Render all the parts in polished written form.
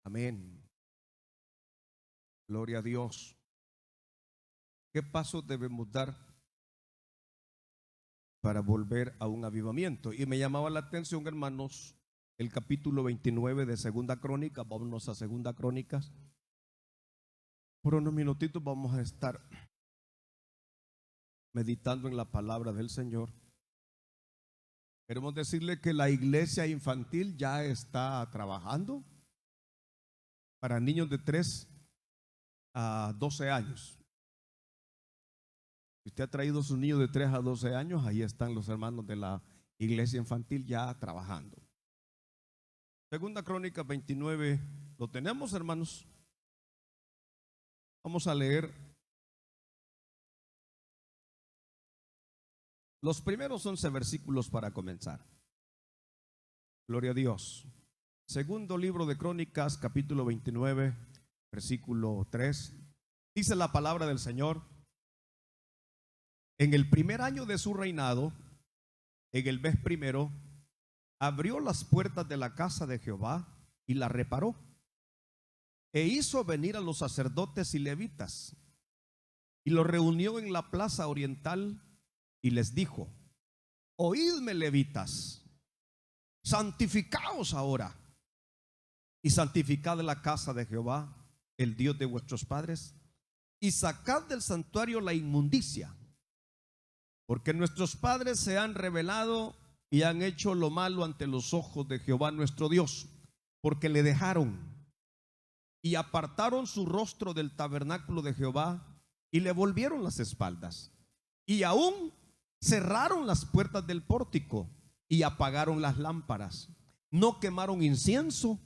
Amén. Gloria a Dios. ¿Qué pasos debemos dar para volver a un avivamiento? Y me llamaba la atención, hermanos, el capítulo 29 de Segunda Crónica. Vámonos a Segunda Crónicas. Por unos minutitos vamos a estar meditando en la palabra del Señor. Queremos decirle que la iglesia infantil ya está trabajando para niños de 3 a 12 años. Si usted ha traído a sus niños de 3 a 12 años, ahí están los hermanos de la iglesia infantil ya trabajando. Segunda Crónica 29, ¿lo tenemos, hermanos? Vamos a leer. Los primeros 11 versículos para comenzar. Gloria a Dios. Segundo libro de Crónicas, capítulo 29, versículo 3. Dice la palabra del Señor: en el primer año de su reinado, en el mes primero, abrió las puertas de la casa de Jehová y la reparó, e hizo venir a los sacerdotes y levitas, y los reunió en la plaza oriental, y les dijo: oídme, levitas, santificaos ahora, y santificad la casa de Jehová, el Dios de vuestros padres, y sacad del santuario la inmundicia, porque nuestros padres se han rebelado y han hecho lo malo ante los ojos de Jehová nuestro Dios, porque le dejaron y apartaron su rostro del tabernáculo de Jehová y le volvieron las espaldas, y aún cerraron las puertas del pórtico y apagaron las lámparas. No quemaron incienso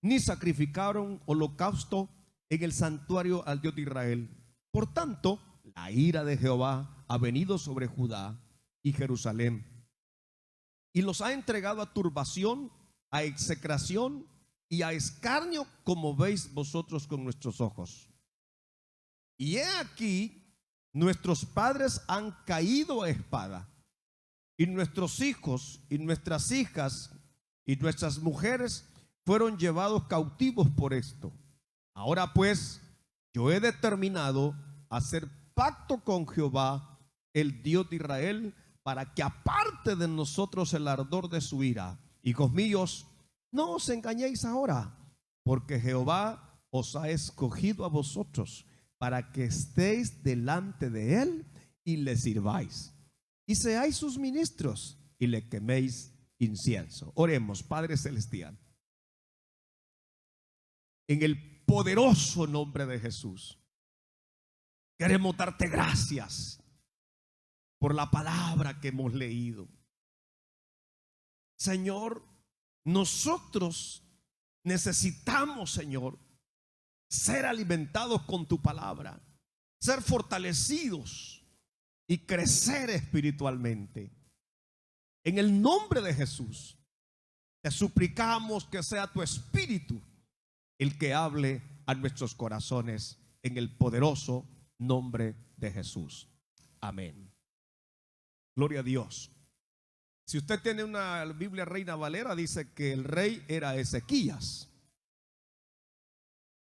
ni sacrificaron holocausto en el santuario al Dios de Israel. Por tanto, la ira de Jehová ha venido sobre Judá y Jerusalén, y los ha entregado a turbación, a execración y a escarnio, como veis vosotros con nuestros ojos. Y he aquí, nuestros padres han caído a espada, y nuestros hijos y nuestras hijas y nuestras mujeres fueron llevados cautivos por esto. Ahora pues, yo he determinado hacer pacto con Jehová, el Dios de Israel, para que aparte de nosotros el ardor de su ira. Hijos míos, no os engañéis ahora, porque Jehová os ha escogido a vosotros para que estéis delante de él y le sirváis, y seáis sus ministros y le queméis incienso. Oremos. Padre celestial, en el poderoso nombre de Jesús, queremos darte gracias por la palabra que hemos leído. Señor, nosotros necesitamos, Señor, ser alimentados con tu palabra, ser fortalecidos y crecer espiritualmente. En el nombre de Jesús, te suplicamos que sea tu Espíritu el que hable a nuestros corazones, en el poderoso nombre de Jesús. Amén. Gloria a Dios. Si usted tiene una Biblia Reina Valera, dice que el rey era Ezequías.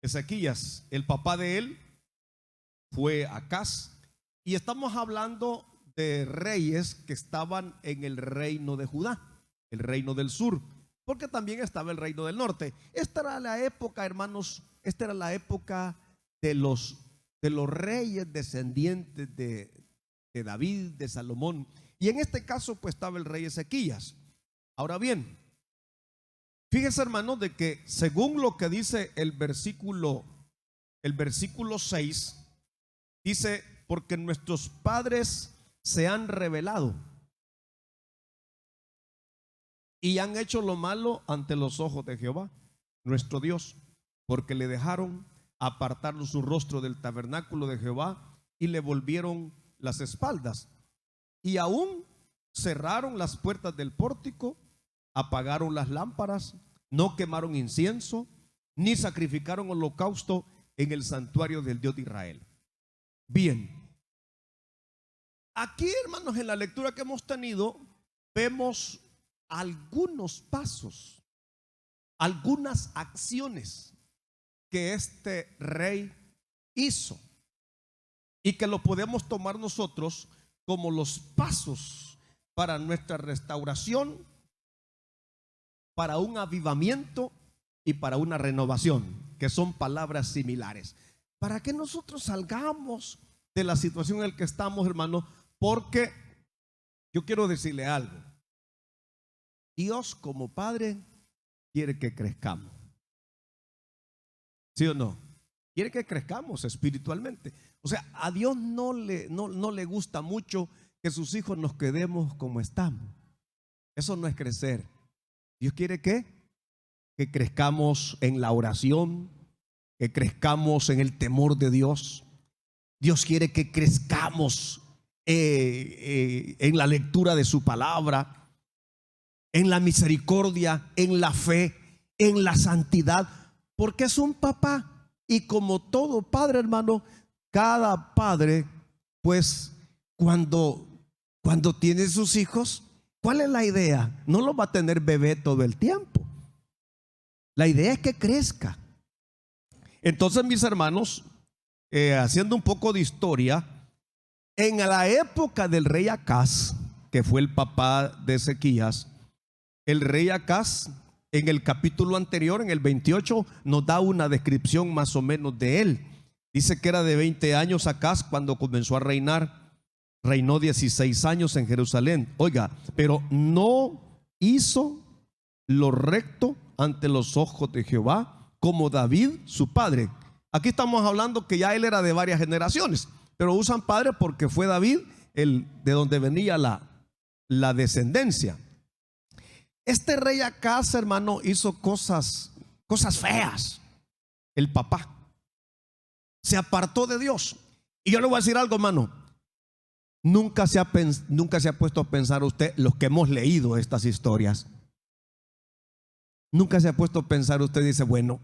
Ezequías, el papá de él fue Acaz, y estamos hablando de reyes que estaban en el reino de Judá, el reino del sur, porque también estaba el reino del norte. Esta era la época, hermanos, esta era la época de los reyes descendientes de David, de Salomón, y en este caso pues estaba el rey Ezequías. Ahora bien, fíjese, hermanos, de que según lo que dice el versículo 6, dice: porque nuestros padres se han rebelado y han hecho lo malo ante los ojos de Jehová nuestro Dios, porque le dejaron apartar su rostro del tabernáculo de Jehová y le volvieron las espaldas, y aún cerraron las puertas del pórtico, apagaron las lámparas, no quemaron incienso ni sacrificaron holocausto en el santuario del Dios de Israel. Bien, aquí, hermanos, en la lectura que hemos tenido, vemos algunos pasos, algunas acciones que este rey hizo y que lo podemos tomar nosotros como los pasos para nuestra restauración, para un avivamiento y para una renovación, que son palabras similares, para que nosotros salgamos de la situación en la que estamos, hermano. Porque yo quiero decirle algo: Dios como Padre quiere que crezcamos, ¿sí o no? Quiere que crezcamos espiritualmente. O sea, a Dios no le gusta mucho que sus hijos nos quedemos como estamos. Eso no es crecer. Dios quiere que crezcamos en la oración, que crezcamos en el temor de Dios. Dios quiere que crezcamos en la lectura de su palabra, en la misericordia, en la fe, en la santidad, porque es un papá. Y como todo padre, hermano, cada padre, pues cuando tiene sus hijos, ¿cuál es la idea? No lo va a tener bebé todo el tiempo. La idea es que crezca. Entonces, mis hermanos, haciendo un poco de historia, en la época del rey Acaz, que fue el papá de Ezequías, el rey Acaz, en el capítulo anterior, en el 28, nos da una descripción más o menos de él. Dice que era de 20 años Acaz cuando comenzó a reinar. Reinó 16 años en Jerusalén. Oiga, pero no hizo lo recto ante los ojos de Jehová, como David su padre. Aquí estamos hablando que ya él era de varias generaciones, pero usan padre porque fue David el de donde venía la descendencia. Este rey Acaz, hermano, hizo cosas feas. El papá se apartó de Dios. Y yo le voy a decir algo, hermano. Nunca se ha puesto a pensar usted, los que hemos leído estas historias, nunca se ha puesto a pensar usted, dice, bueno,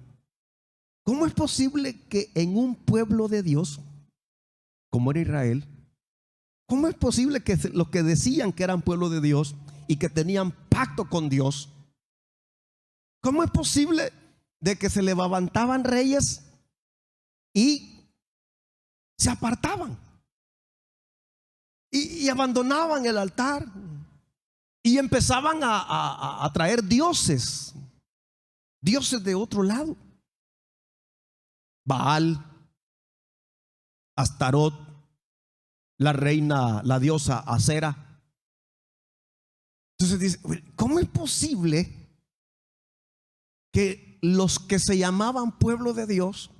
¿cómo es posible que en un pueblo de Dios como era Israel, cómo es posible que los que decían que eran pueblo de Dios y que tenían pacto con Dios, cómo es posible de que se levantaban reyes y se apartaban y abandonaban el altar y empezaban a traer dioses de otro lado? Baal, Astarot, la reina, la diosa Acera. Entonces dice, ¿cómo es posible que los que se llamaban pueblo de Dios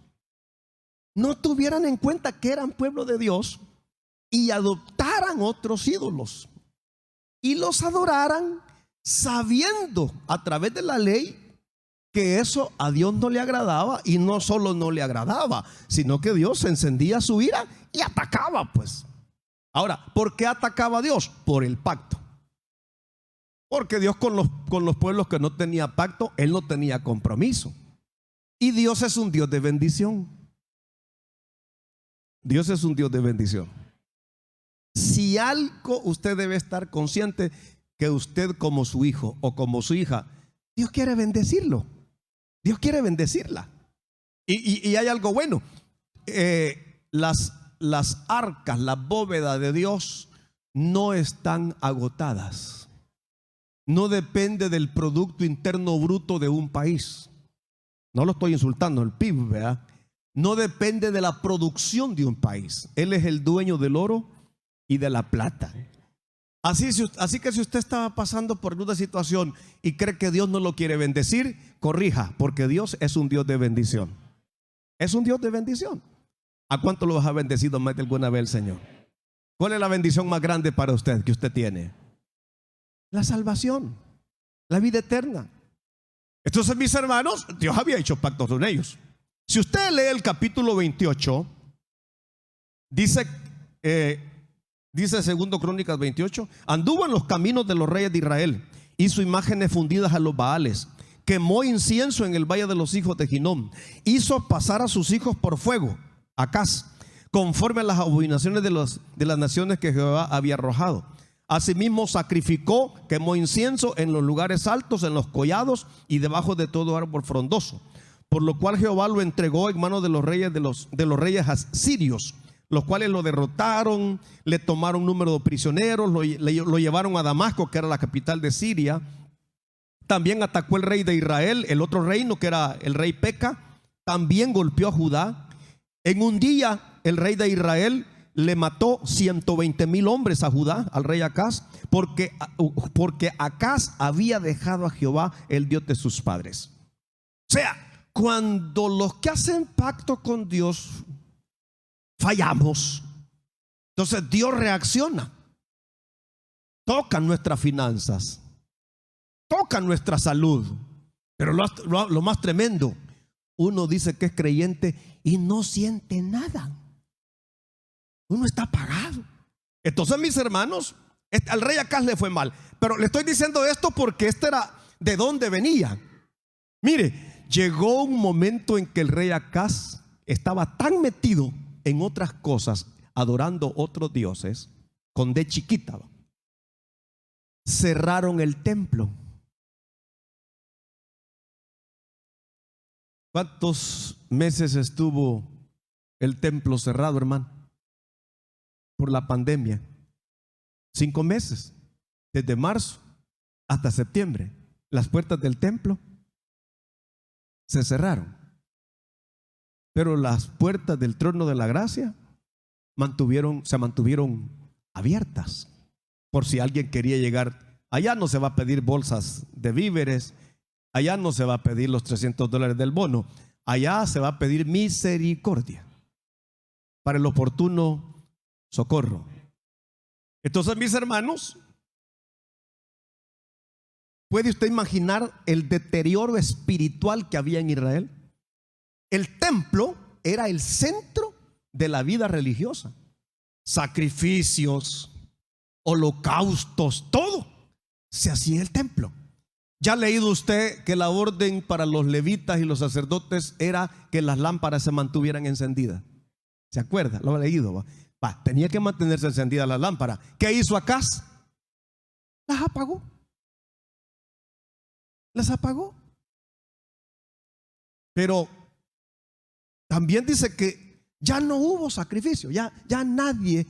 no tuvieran en cuenta que eran pueblo de Dios y adoptaran otros ídolos y los adoraran, sabiendo a través de la ley que eso a Dios no le agradaba? Y no solo no le agradaba, sino que Dios encendía su ira y atacaba, pues. Ahora, ¿por qué atacaba a Dios? Por el pacto. Porque Dios con los pueblos que no tenía pacto, Él no tenía compromiso. Y Dios es un Dios de bendición. Dios es un Dios de bendición. Si algo usted debe estar consciente, que usted como su hijo o como su hija, Dios quiere bendecirlo. Dios quiere bendecirla. Y hay algo bueno. Las arcas, la bóveda de Dios no están agotadas. No depende del Producto Interno Bruto de un país. No lo estoy insultando, el PIB, ¿verdad? No depende de la producción de un país. Él es el dueño del oro y de la plata. Así que si usted estaba pasando por una situación y cree que Dios no lo quiere bendecir, corrija, porque Dios es un Dios de bendición. Es un Dios de bendición. ¿A cuánto lo ha bendecido más de alguna vez el Señor? ¿Cuál es la bendición más grande para usted que usted tiene? La salvación, la vida eterna. Entonces, mis hermanos, Dios había hecho pactos con ellos. Si usted lee el capítulo 28, dice 2 Crónicas 28, anduvo en los caminos de los reyes de Israel, hizo imágenes fundidas a los Baales, quemó incienso en el valle de los hijos de Ginón, hizo pasar a sus hijos por fuego, Acaz, conforme a las abominaciones de las naciones que Jehová había arrojado. Asimismo sacrificó, quemó incienso en los lugares altos, en los collados y debajo de todo árbol frondoso. Por lo cual Jehová lo entregó en manos de los reyes asirios, los cuales lo derrotaron, le tomaron número de prisioneros, lo llevaron a Damasco, que era la capital de Siria. También atacó el rey de Israel, el otro reino que era el rey Peca. También golpeó a Judá. En un día el rey de Israel le mató 120,000 hombres a Judá, al rey Acaz, porque Acaz había dejado a Jehová, el Dios de sus padres. O sea, cuando los que hacen pacto con Dios fallamos, entonces Dios reacciona. Tocan nuestras finanzas, tocan nuestra salud. Pero lo más tremendo, uno dice que es creyente y no siente nada. Uno está apagado. Entonces, mis hermanos, al rey Acaz le fue mal. Pero le estoy diciendo esto porque este era de dónde venía. Mire, llegó un momento en que el rey Acaz estaba tan metido en otras cosas, adorando otros dioses, con D chiquita. Cerraron el templo. ¿Cuántos meses estuvo el templo cerrado, hermano? Por la pandemia. 5 meses. Desde marzo hasta septiembre. Las puertas del templo se cerraron. Pero las puertas del trono de la gracia se mantuvieron abiertas. Por si alguien quería llegar. Allá no se va a pedir bolsas de víveres. Allá no se va a pedir los $300 del bono. Allá se va a pedir misericordia para el oportuno socorro. Entonces, mis hermanos, ¿puede usted imaginar el deterioro espiritual que había en Israel? El templo era el centro de la vida religiosa. Sacrificios, holocaustos, todo se hacía en el templo. ¿Ya ha leído usted que la orden para los levitas y los sacerdotes era que las lámparas se mantuvieran encendidas? ¿Se acuerda? Lo ha leído. Tenía que mantenerse encendida la lámpara. ¿Qué hizo Acaz? Las apagó. Las apagó. Pero también dice que ya no hubo sacrificio. Ya nadie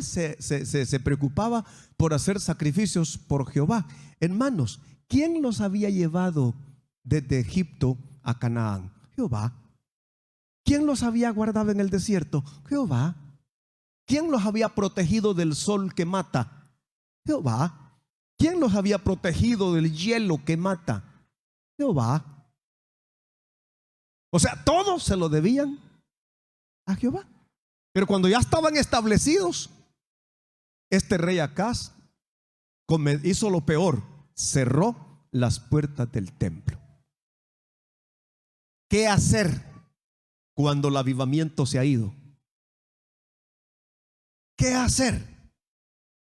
se preocupaba por hacer sacrificios por Jehová. Hermanos, ¿quién los había llevado desde Egipto a Canaán? Jehová. ¿Quién los había guardado en el desierto? Jehová. ¿Quién los había protegido del sol que mata? Jehová. ¿Quién los había protegido del hielo que mata? Jehová. O sea, todos se lo debían a Jehová. Pero cuando ya estaban establecidos, este rey Acaz hizo lo peor: cerró las puertas del templo. ¿Qué hacer cuando el avivamiento se ha ido? ¿Qué hacer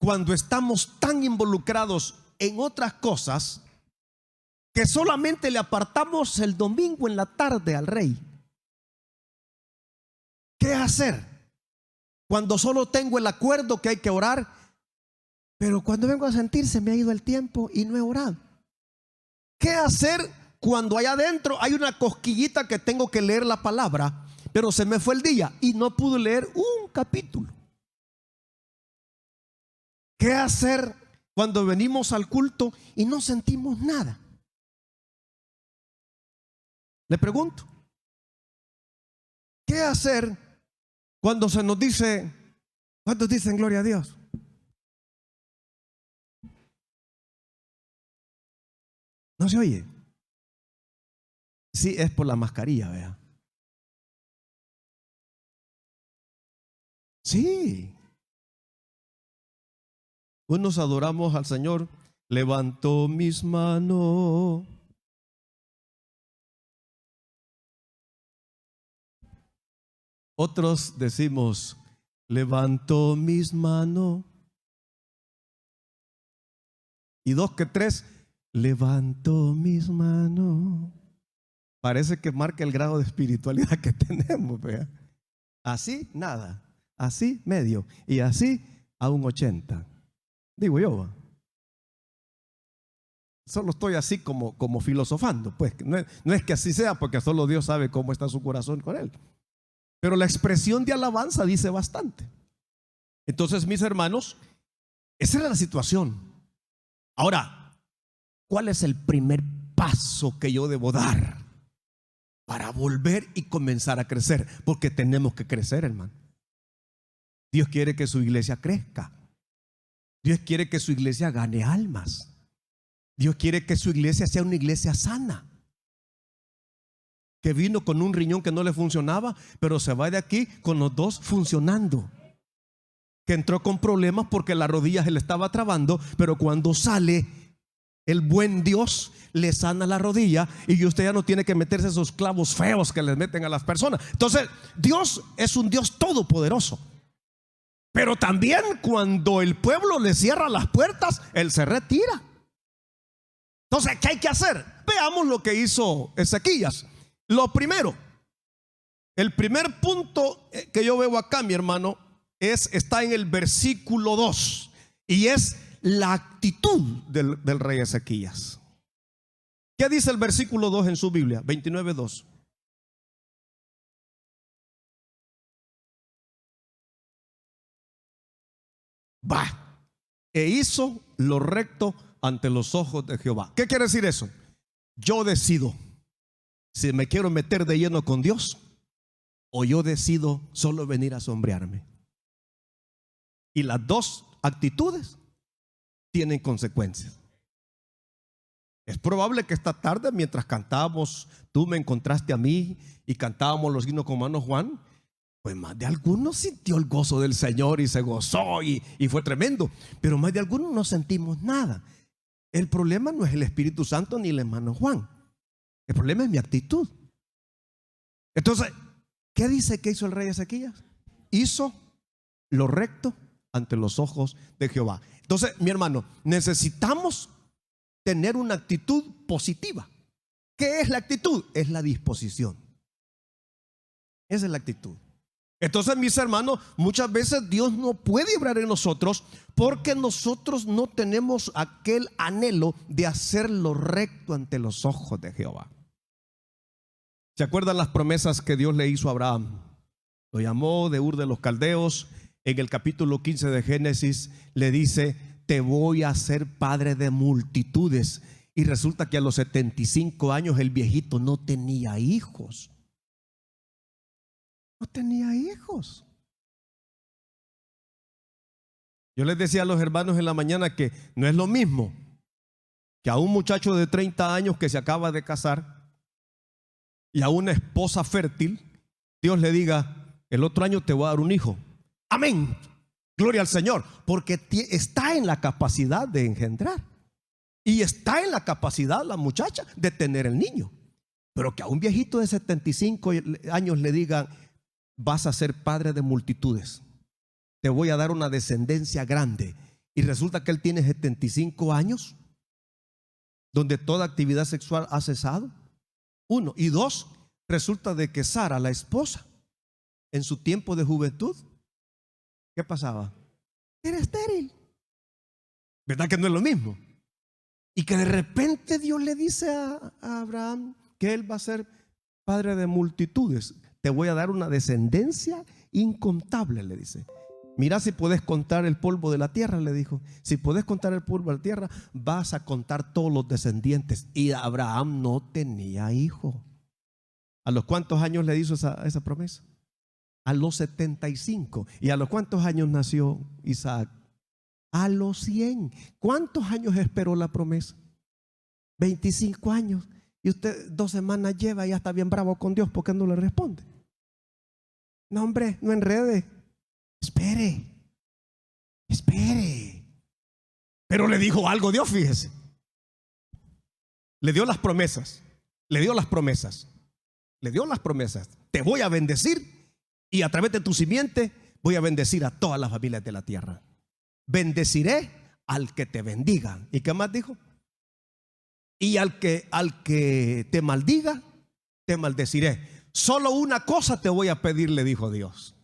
cuando estamos tan involucrados en otras cosas que solamente le apartamos el domingo en la tarde al rey? ¿Qué hacer cuando solo tengo el acuerdo que hay que orar, pero cuando vengo a sentir se me ha ido el tiempo y no he orado? ¿Qué hacer cuando allá adentro hay una cosquillita que tengo que leer la palabra, pero se me fue el día y no pude leer un capítulo? ¿Qué hacer cuando venimos al culto y no sentimos nada? Le pregunto, ¿qué hacer cuando se nos dice, ¿cuántos dicen gloria a Dios? ¿No se oye? Sí, es por la mascarilla, vea. Sí. Unos adoramos al Señor. Levanto mis manos. Otros decimos, levanto mis manos. Y 2 que 3, levanto mis manos. Parece que marca el grado de espiritualidad que tenemos, ¿vea? Así, nada. Así, medio. Y así, a un 80. Digo yo. Solo estoy así como filosofando. Pues no es que así sea, porque solo Dios sabe cómo está su corazón con él. Pero la expresión de alabanza dice bastante. Entonces, mis hermanos, esa era la situación. Ahora, ¿cuál es el primer paso que yo debo dar para volver y comenzar a crecer? Porque tenemos que crecer, hermano. Dios quiere que su iglesia crezca. Dios quiere que su iglesia gane almas. Dios quiere que su iglesia sea una iglesia sana. Que vino con un riñón que no le funcionaba, pero se va de aquí con los dos funcionando. Que entró con problemas porque la rodilla se le estaba trabando, pero cuando sale, el buen Dios le sana la rodilla y usted ya no tiene que meterse esos clavos feos que les meten a las personas. Entonces, Dios es un Dios todopoderoso. Pero también cuando el pueblo le cierra las puertas, Él se retira. Entonces, ¿qué hay que hacer? Veamos lo que hizo Ezequías. Lo primero, el primer punto que yo veo acá, mi hermano, está en el versículo 2 y es la actitud del rey Ezequías. ¿Qué dice el versículo 2 en su Biblia? 29:2. E hizo lo recto ante los ojos de Jehová. ¿Qué quiere decir eso? Yo decido si me quiero meter de lleno con Dios o yo decido solo venir a sombrearme. Y las dos actitudes tienen consecuencias. Es probable que esta tarde, mientras cantábamos Tú me encontraste a mí y cantábamos los himnos con hermano Juan, pues más de algunos sintió el gozo del Señor y se gozó y fue tremendo. Pero más de algunos no sentimos nada. El problema no es el Espíritu Santo ni el hermano Juan. El problema es mi actitud. Entonces, ¿qué dice que hizo el rey Ezequías? Hizo lo recto ante los ojos de Jehová. Entonces, mi hermano, necesitamos tener una actitud positiva. ¿Qué es la actitud? Es la disposición. Esa es la actitud. Entonces, mis hermanos, muchas veces Dios no puede obrar en nosotros porque nosotros no tenemos aquel anhelo de hacer lo recto ante los ojos de Jehová. ¿Se acuerdan las promesas que Dios le hizo a Abraham? Lo llamó de Ur de los Caldeos. En el capítulo 15 de Génesis le dice: te voy a hacer padre de multitudes. Y resulta que a los 75 años el viejito no tenía hijos. No tenía hijos. Yo les decía a los hermanos en la mañana que no es lo mismo que a un muchacho de 30 años que se acaba de casar y a una esposa fértil Dios le diga: el otro año te voy a dar un hijo. Amén, gloria al Señor, porque está en la capacidad de engendrar y está en la capacidad la muchacha de tener el niño. Pero que a un viejito de 75 años le digan: vas a ser padre de multitudes, te voy a dar una descendencia grande, y resulta que él tiene 75 años donde toda actividad sexual ha cesado. Uno. Y dos, resulta de que Sara, la esposa, en su tiempo de juventud, ¿qué pasaba? Era estéril. ¿Verdad que no es lo mismo? Y que de repente Dios le dice a Abraham que él va a ser padre de multitudes. Te voy a dar una descendencia incontable, le dice. Mira si puedes contar el polvo de la tierra, le dijo. Si puedes contar el polvo de la tierra, vas a contar todos los descendientes. Y Abraham no tenía hijo. ¿A los cuántos años le hizo esa promesa? A los 75. ¿Y a los cuántos años nació Isaac? A los 100. ¿Cuántos años esperó la promesa? 25 años. Y usted 2 semanas lleva y ya está bien bravo con Dios. ¿Por qué no le responde? No, hombre, no enrede. Espere. Pero le dijo algo Dios, fíjese. Le dio las promesas. Te voy a bendecir y a través de tu simiente voy a bendecir a todas las familias de la tierra. Bendeciré al que te bendiga. ¿Y qué más dijo? Y al que te maldiga, te maldeciré. Solo una cosa te voy a pedir, le dijo Dios: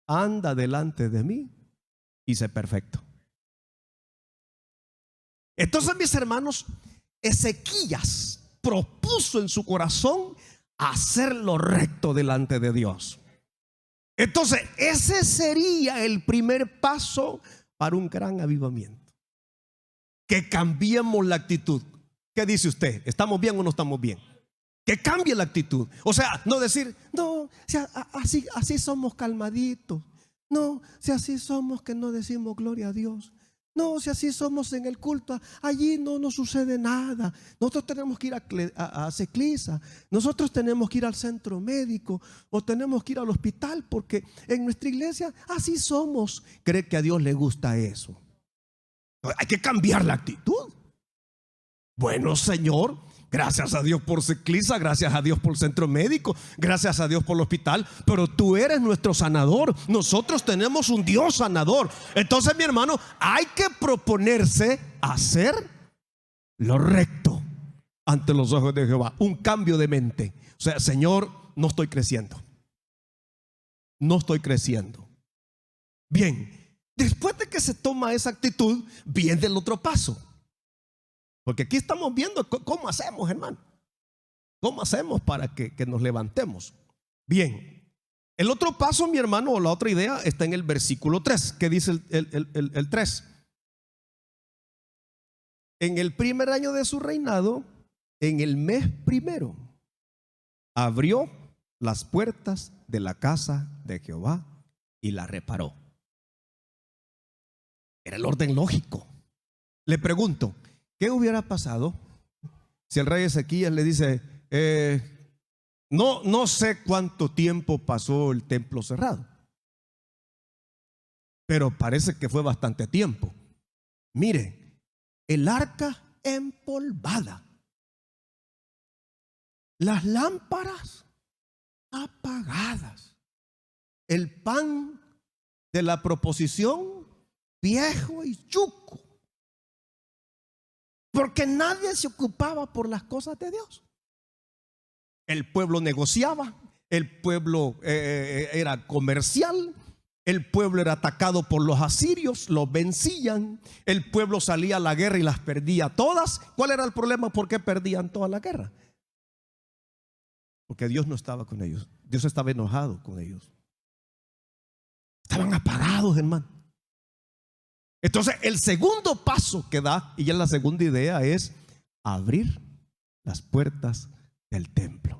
anda delante de mí y sé perfecto. Entonces, mis hermanos, Ezequías propuso en su corazón hacer lo recto delante de Dios. Entonces, ese sería el primer paso para un gran avivamiento. Que cambiemos la actitud. ¿Qué dice usted? ¿Estamos bien o no estamos bien? Que cambie la actitud. O sea, no decir, no, si así somos calmaditos. No, si así somos que no decimos gloria a Dios. No, si así somos en el culto, allí no nos sucede nada. Nosotros tenemos que ir a Ceclisa, nosotros tenemos que ir al centro médico o tenemos que ir al hospital porque en nuestra iglesia así somos. ¿Cree que a Dios le gusta eso? Hay que cambiar la actitud. Bueno, Señor, gracias a Dios por Ceclisa, gracias a Dios por el centro médico, gracias a Dios por el hospital, pero tú eres nuestro sanador. Nosotros tenemos un Dios sanador. Entonces, mi hermano, hay que proponerse hacer lo recto ante los ojos de Jehová. Un cambio de mente. O sea, Señor, no estoy creciendo. No estoy creciendo. Bien, después de que se toma esa actitud, viene el otro paso. Porque aquí estamos viendo cómo hacemos, hermano. ¿Cómo hacemos para que nos levantemos? Bien, el otro paso, mi hermano, o la otra idea está en el versículo 3. ¿Qué dice el 3? En el primer año de su reinado, en el mes primero, abrió las puertas de la casa de Jehová y la reparó. Era el orden lógico. Le pregunto, ¿qué hubiera pasado si el rey Ezequías le dice, no sé cuánto tiempo pasó el templo cerrado, pero parece que fue bastante tiempo? Mire, el arca empolvada, las lámparas apagadas, el pan de la proposición viejo y chuco, porque nadie se ocupaba por las cosas de Dios. El pueblo negociaba, el pueblo era comercial, el pueblo era atacado por los asirios, los vencían, el pueblo salía a la guerra y las perdía todas. ¿Cuál era el problema? ¿Por qué perdían toda la guerra? Porque Dios no estaba con ellos. Dios estaba enojado con ellos. Estaban apagados, hermano. Entonces, el segundo paso que da, y ya la segunda idea, es abrir las puertas del templo.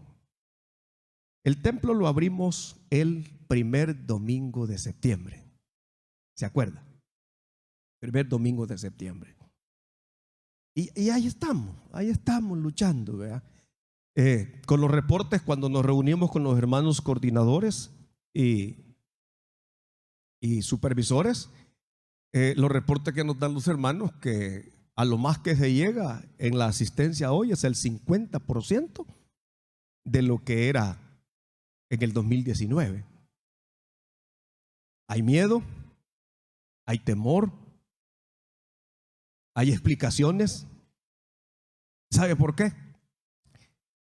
El templo lo abrimos el primer domingo de septiembre. ¿Se acuerda? Primer domingo de septiembre. Y ahí estamos luchando, ¿verdad? Con los reportes, cuando nos reunimos con los hermanos coordinadores y supervisores, los reportes que nos dan los hermanos, que a lo más que se llega en la asistencia hoy es el 50% de lo que era en el 2019. Hay miedo, hay temor, hay explicaciones. ¿Sabe por qué?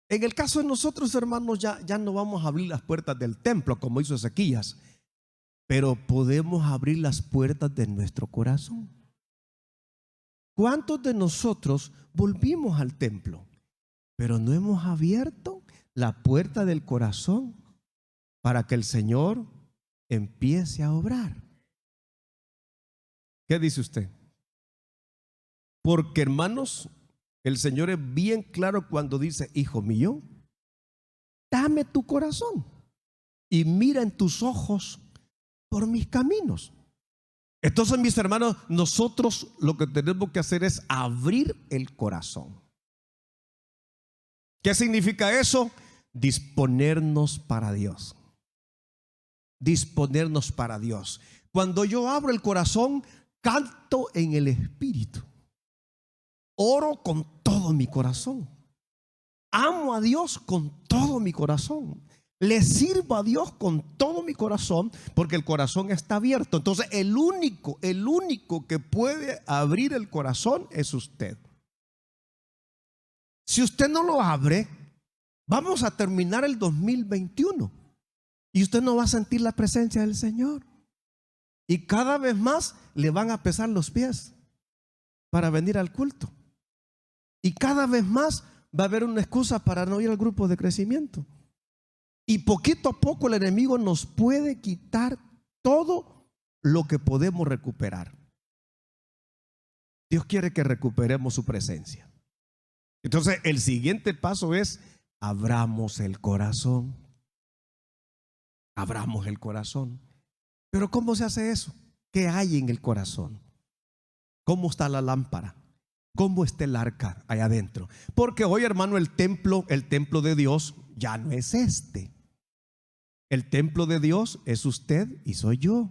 En el caso de nosotros, hermanos, ya no vamos a abrir las puertas del templo como hizo Ezequías, pero podemos abrir las puertas de nuestro corazón. ¿Cuántos de nosotros volvimos al templo, pero no hemos abierto la puerta del corazón para que el Señor empiece a obrar? ¿Qué dice usted? Porque, hermanos, el Señor es bien claro cuando dice: hijo mío, dame tu corazón y mira en tus ojos por mis caminos. Entonces, mis hermanos, nosotros lo que tenemos que hacer es abrir el corazón. ¿Qué significa eso? Disponernos para Dios. Disponernos para Dios. Cuando yo abro el corazón, canto en el Espíritu. Oro con todo mi corazón. Amo a Dios con todo mi corazón. Le sirvo a Dios con todo mi corazón, porque el corazón está abierto. Entonces, el único que puede abrir el corazón es usted. Si usted no lo abre, vamos a terminar el 2021 y usted no va a sentir la presencia del Señor. Y cada vez más le van a pesar los pies. para venir al culto. Y cada vez más va a haber una excusa para no ir al grupo de crecimiento. Y poquito a poco el enemigo nos puede quitar todo lo que podemos recuperar. Dios quiere que recuperemos su presencia. Entonces el siguiente paso es: abramos el corazón. Abramos el corazón. Pero ¿cómo se hace eso? ¿Qué hay en el corazón? ¿Cómo está la lámpara? ¿Cómo está el arca allá adentro? Porque hoy, hermano, el templo de Dios ya no es este. El templo de Dios es usted y soy yo.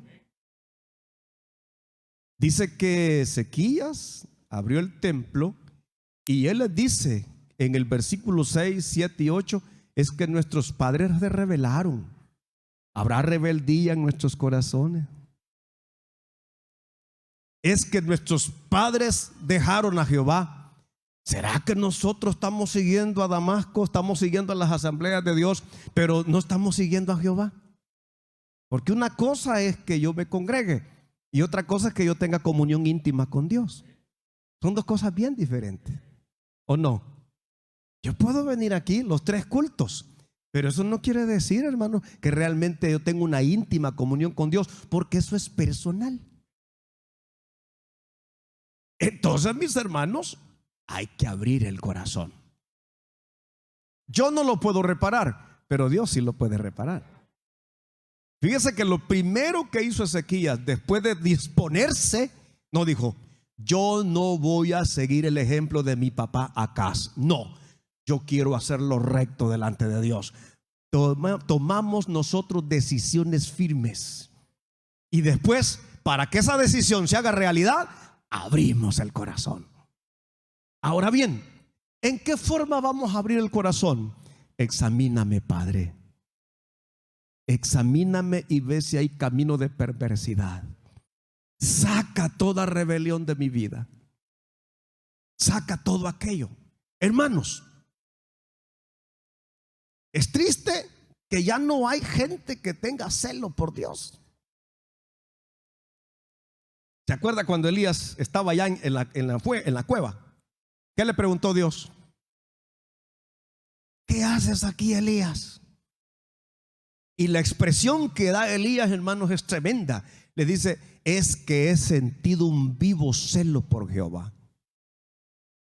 Dice que Ezequías abrió el templo y él les dice en el versículo 6, 7 y 8, es que nuestros padres se rebelaron. ¿Habrá rebeldía en nuestros corazones? Es que nuestros padres dejaron a Jehová. ¿Será que nosotros estamos siguiendo a Damasco, estamos siguiendo a las asambleas de Dios, pero no estamos siguiendo a Jehová? Porque una cosa es que yo me congregue y otra cosa es que yo tenga comunión íntima con Dios. Son dos cosas bien diferentes, ¿o no? Yo puedo venir aquí los 3 cultos, pero eso no quiere decir, hermano, que realmente yo tengo una íntima comunión con Dios, porque eso es personal. Entonces, mis hermanos, hay que abrir el corazón. Yo no lo puedo reparar, pero Dios sí lo puede reparar. Fíjese que lo primero que hizo Ezequías después de disponerse, no dijo: yo no voy a seguir el ejemplo de mi papá Acaz. No, yo quiero hacer lo recto delante de Dios. Tomamos nosotros decisiones firmes y después, para que esa decisión se haga realidad, abrimos el corazón. Ahora bien, ¿en qué forma vamos a abrir el corazón? Examíname, Padre. Examíname y ve si hay camino de perversidad. Saca toda rebelión de mi vida. Saca todo aquello. Hermanos, es triste que ya no hay gente que tenga celo por Dios. ¿Se acuerda cuando Elías estaba allá en la cueva? ¿Qué le preguntó Dios? ¿Qué haces aquí, Elías? Y la expresión que da Elías, hermanos, es tremenda. Le dice: es que he sentido un vivo celo por Jehová.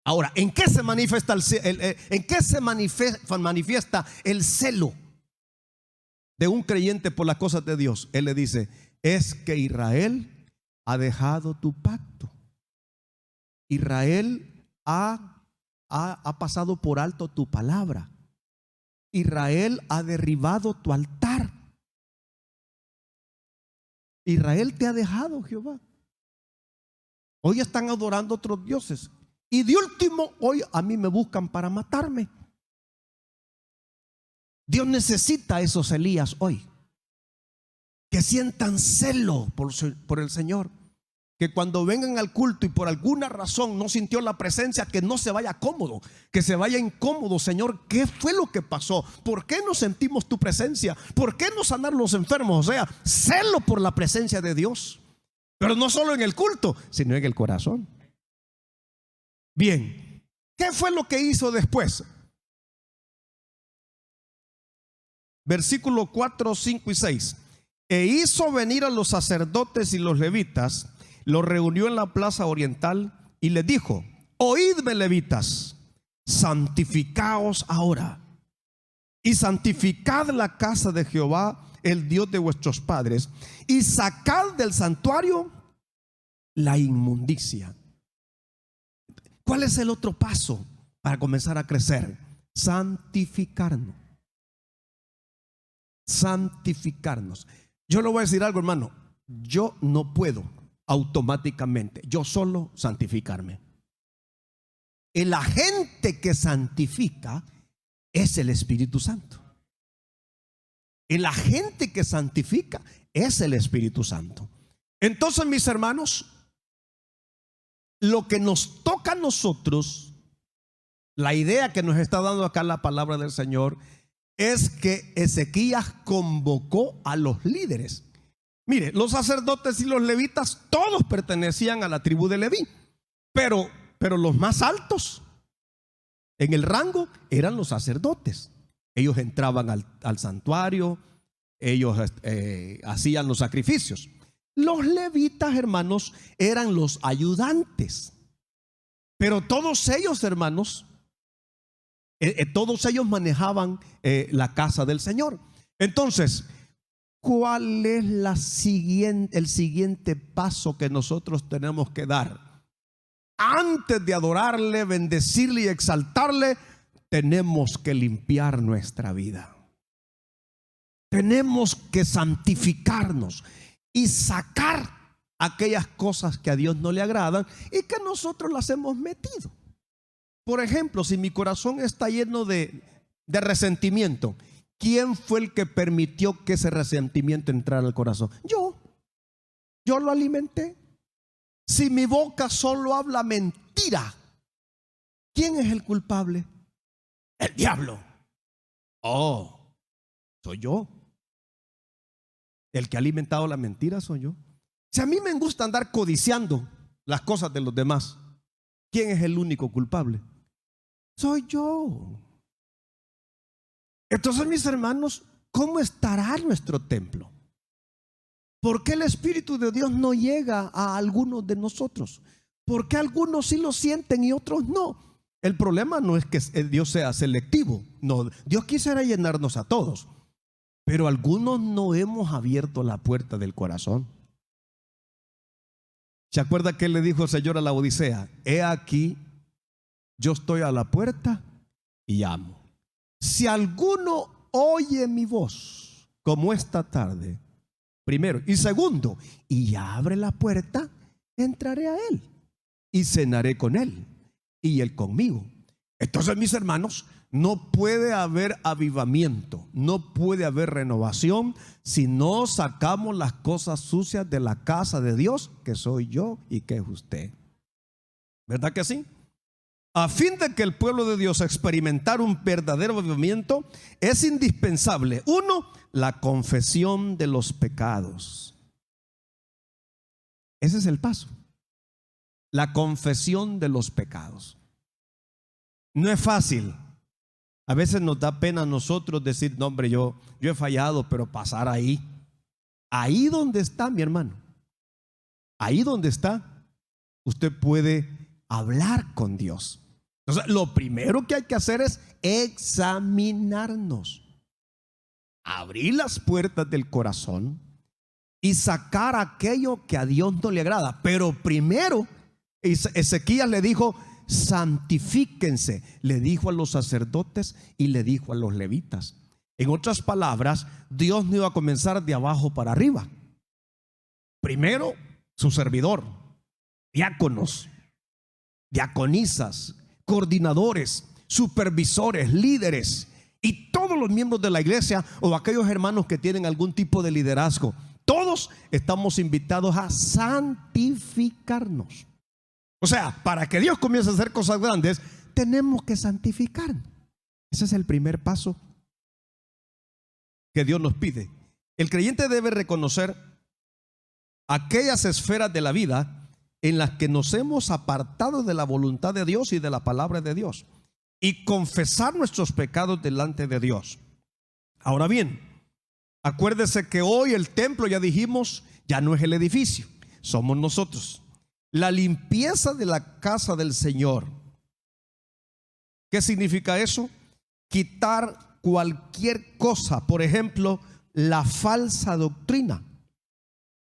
Ahora, ¿en qué se manifiesta manifiesta el celo de un creyente por las cosas de Dios? Él le dice: es que Israel ha dejado tu pacto. Israel ha pasado por alto tu palabra. Israel ha derribado tu altar. Israel te ha dejado, Jehová. Hoy están adorando otros dioses. Y de último, hoy a mí me buscan para matarme. Dios necesita esos Elías hoy, que sientan celo por el Señor. Que cuando vengan al culto y por alguna razón no sintió la presencia, que no se vaya cómodo, que se vaya incómodo. Señor, ¿qué fue lo que pasó? ¿Por qué no sentimos tu presencia? ¿Por qué no sanar los enfermos? O sea, celo por la presencia de Dios. Pero no solo en el culto, sino en el corazón. Bien, ¿qué fue lo que hizo después? Versículos 4, 5 y 6. E hizo venir a los sacerdotes y los levitas, los reunió en la plaza oriental y les dijo: oídme, levitas, santificaos ahora y santificad la casa de Jehová, el Dios de vuestros padres, y sacad del santuario la inmundicia. ¿Cuál es el otro paso para comenzar a crecer? Santificarnos. Santificarnos. Yo le voy a decir algo, hermano. Yo no puedo automáticamente, yo solo santificarme. El agente que santifica es el Espíritu Santo. El agente que santifica es el Espíritu Santo. Entonces, mis hermanos, lo que nos toca a nosotros, la idea que nos está dando acá la palabra del Señor, es que Ezequías convocó a los líderes. Mire, los sacerdotes y los levitas todos pertenecían a la tribu de Leví. Pero los más altos en el rango eran los sacerdotes. Ellos entraban al santuario, ellos hacían los sacrificios. Los levitas, hermanos, eran los ayudantes. Pero todos ellos, hermanos, todos ellos manejaban la casa del Señor. Entonces, ¿cuál es el siguiente paso que nosotros tenemos que dar? Antes de adorarle, bendecirle y exaltarle, tenemos que limpiar nuestra vida. Tenemos que santificarnos y sacar aquellas cosas que a Dios no le agradan y que nosotros las hemos metido. Por ejemplo, si mi corazón está lleno de resentimiento, ¿quién fue el que permitió que ese resentimiento entrara al corazón? Yo lo alimenté. Si mi boca solo habla mentira, ¿quién es el culpable? El diablo. Oh, soy yo. El que ha alimentado la mentira soy yo. Si a mí me gusta andar codiciando las cosas de los demás, ¿quién es el único culpable? Soy yo. Entonces, mis hermanos, ¿cómo estará nuestro templo? ¿Por qué el Espíritu de Dios no llega a algunos de nosotros? ¿Por qué algunos sí lo sienten y otros no? El problema no es que Dios sea selectivo. No, Dios quisiera llenarnos a todos, pero algunos no hemos abierto la puerta del corazón. ¿Se acuerda que le dijo el Señor a la Odisea? He aquí, yo estoy a la puerta y llamo. Si alguno oye mi voz, como esta tarde, primero, y segundo, y abre la puerta, entraré a él y cenaré con él y él conmigo. Entonces, mis hermanos, no puede haber avivamiento, no puede haber renovación si no sacamos las cosas sucias de la casa de Dios, que soy yo y que es usted. ¿Verdad que sí? A fin de que el pueblo de Dios experimentara un verdadero avivamiento, es indispensable, uno, la confesión de los pecados. Ese es el paso. La confesión de los pecados. No es fácil. A veces nos da pena a nosotros decir, no, hombre, yo he fallado, pero pasar ahí. Ahí donde está, mi hermano. Ahí donde está, usted puede hablar con Dios. Entonces, lo primero que hay que hacer es examinarnos, abrir las puertas del corazón y sacar aquello que a Dios no le agrada. Pero primero, Ezequías le dijo, santifíquense, le dijo a los sacerdotes y le dijo a los levitas. En otras palabras, Dios no iba a comenzar de abajo para arriba. Primero, su servidor, diáconos, diaconisas, coordinadores, supervisores, líderes y todos los miembros de la iglesia o aquellos hermanos que tienen algún tipo de liderazgo. Todos estamos invitados a santificarnos. O sea, para que Dios comience a hacer cosas grandes, tenemos que santificarnos. Ese es el primer paso que Dios nos pide. El creyente debe reconocer aquellas esferas de la vida en las que nos hemos apartado de la voluntad de Dios y de la palabra de Dios, y confesar nuestros pecados delante de Dios. Ahora bien, acuérdese que hoy el templo, ya dijimos, ya no es el edificio, somos nosotros. La limpieza de la casa del Señor. ¿Qué significa eso? Quitar cualquier cosa, por ejemplo, la falsa doctrina,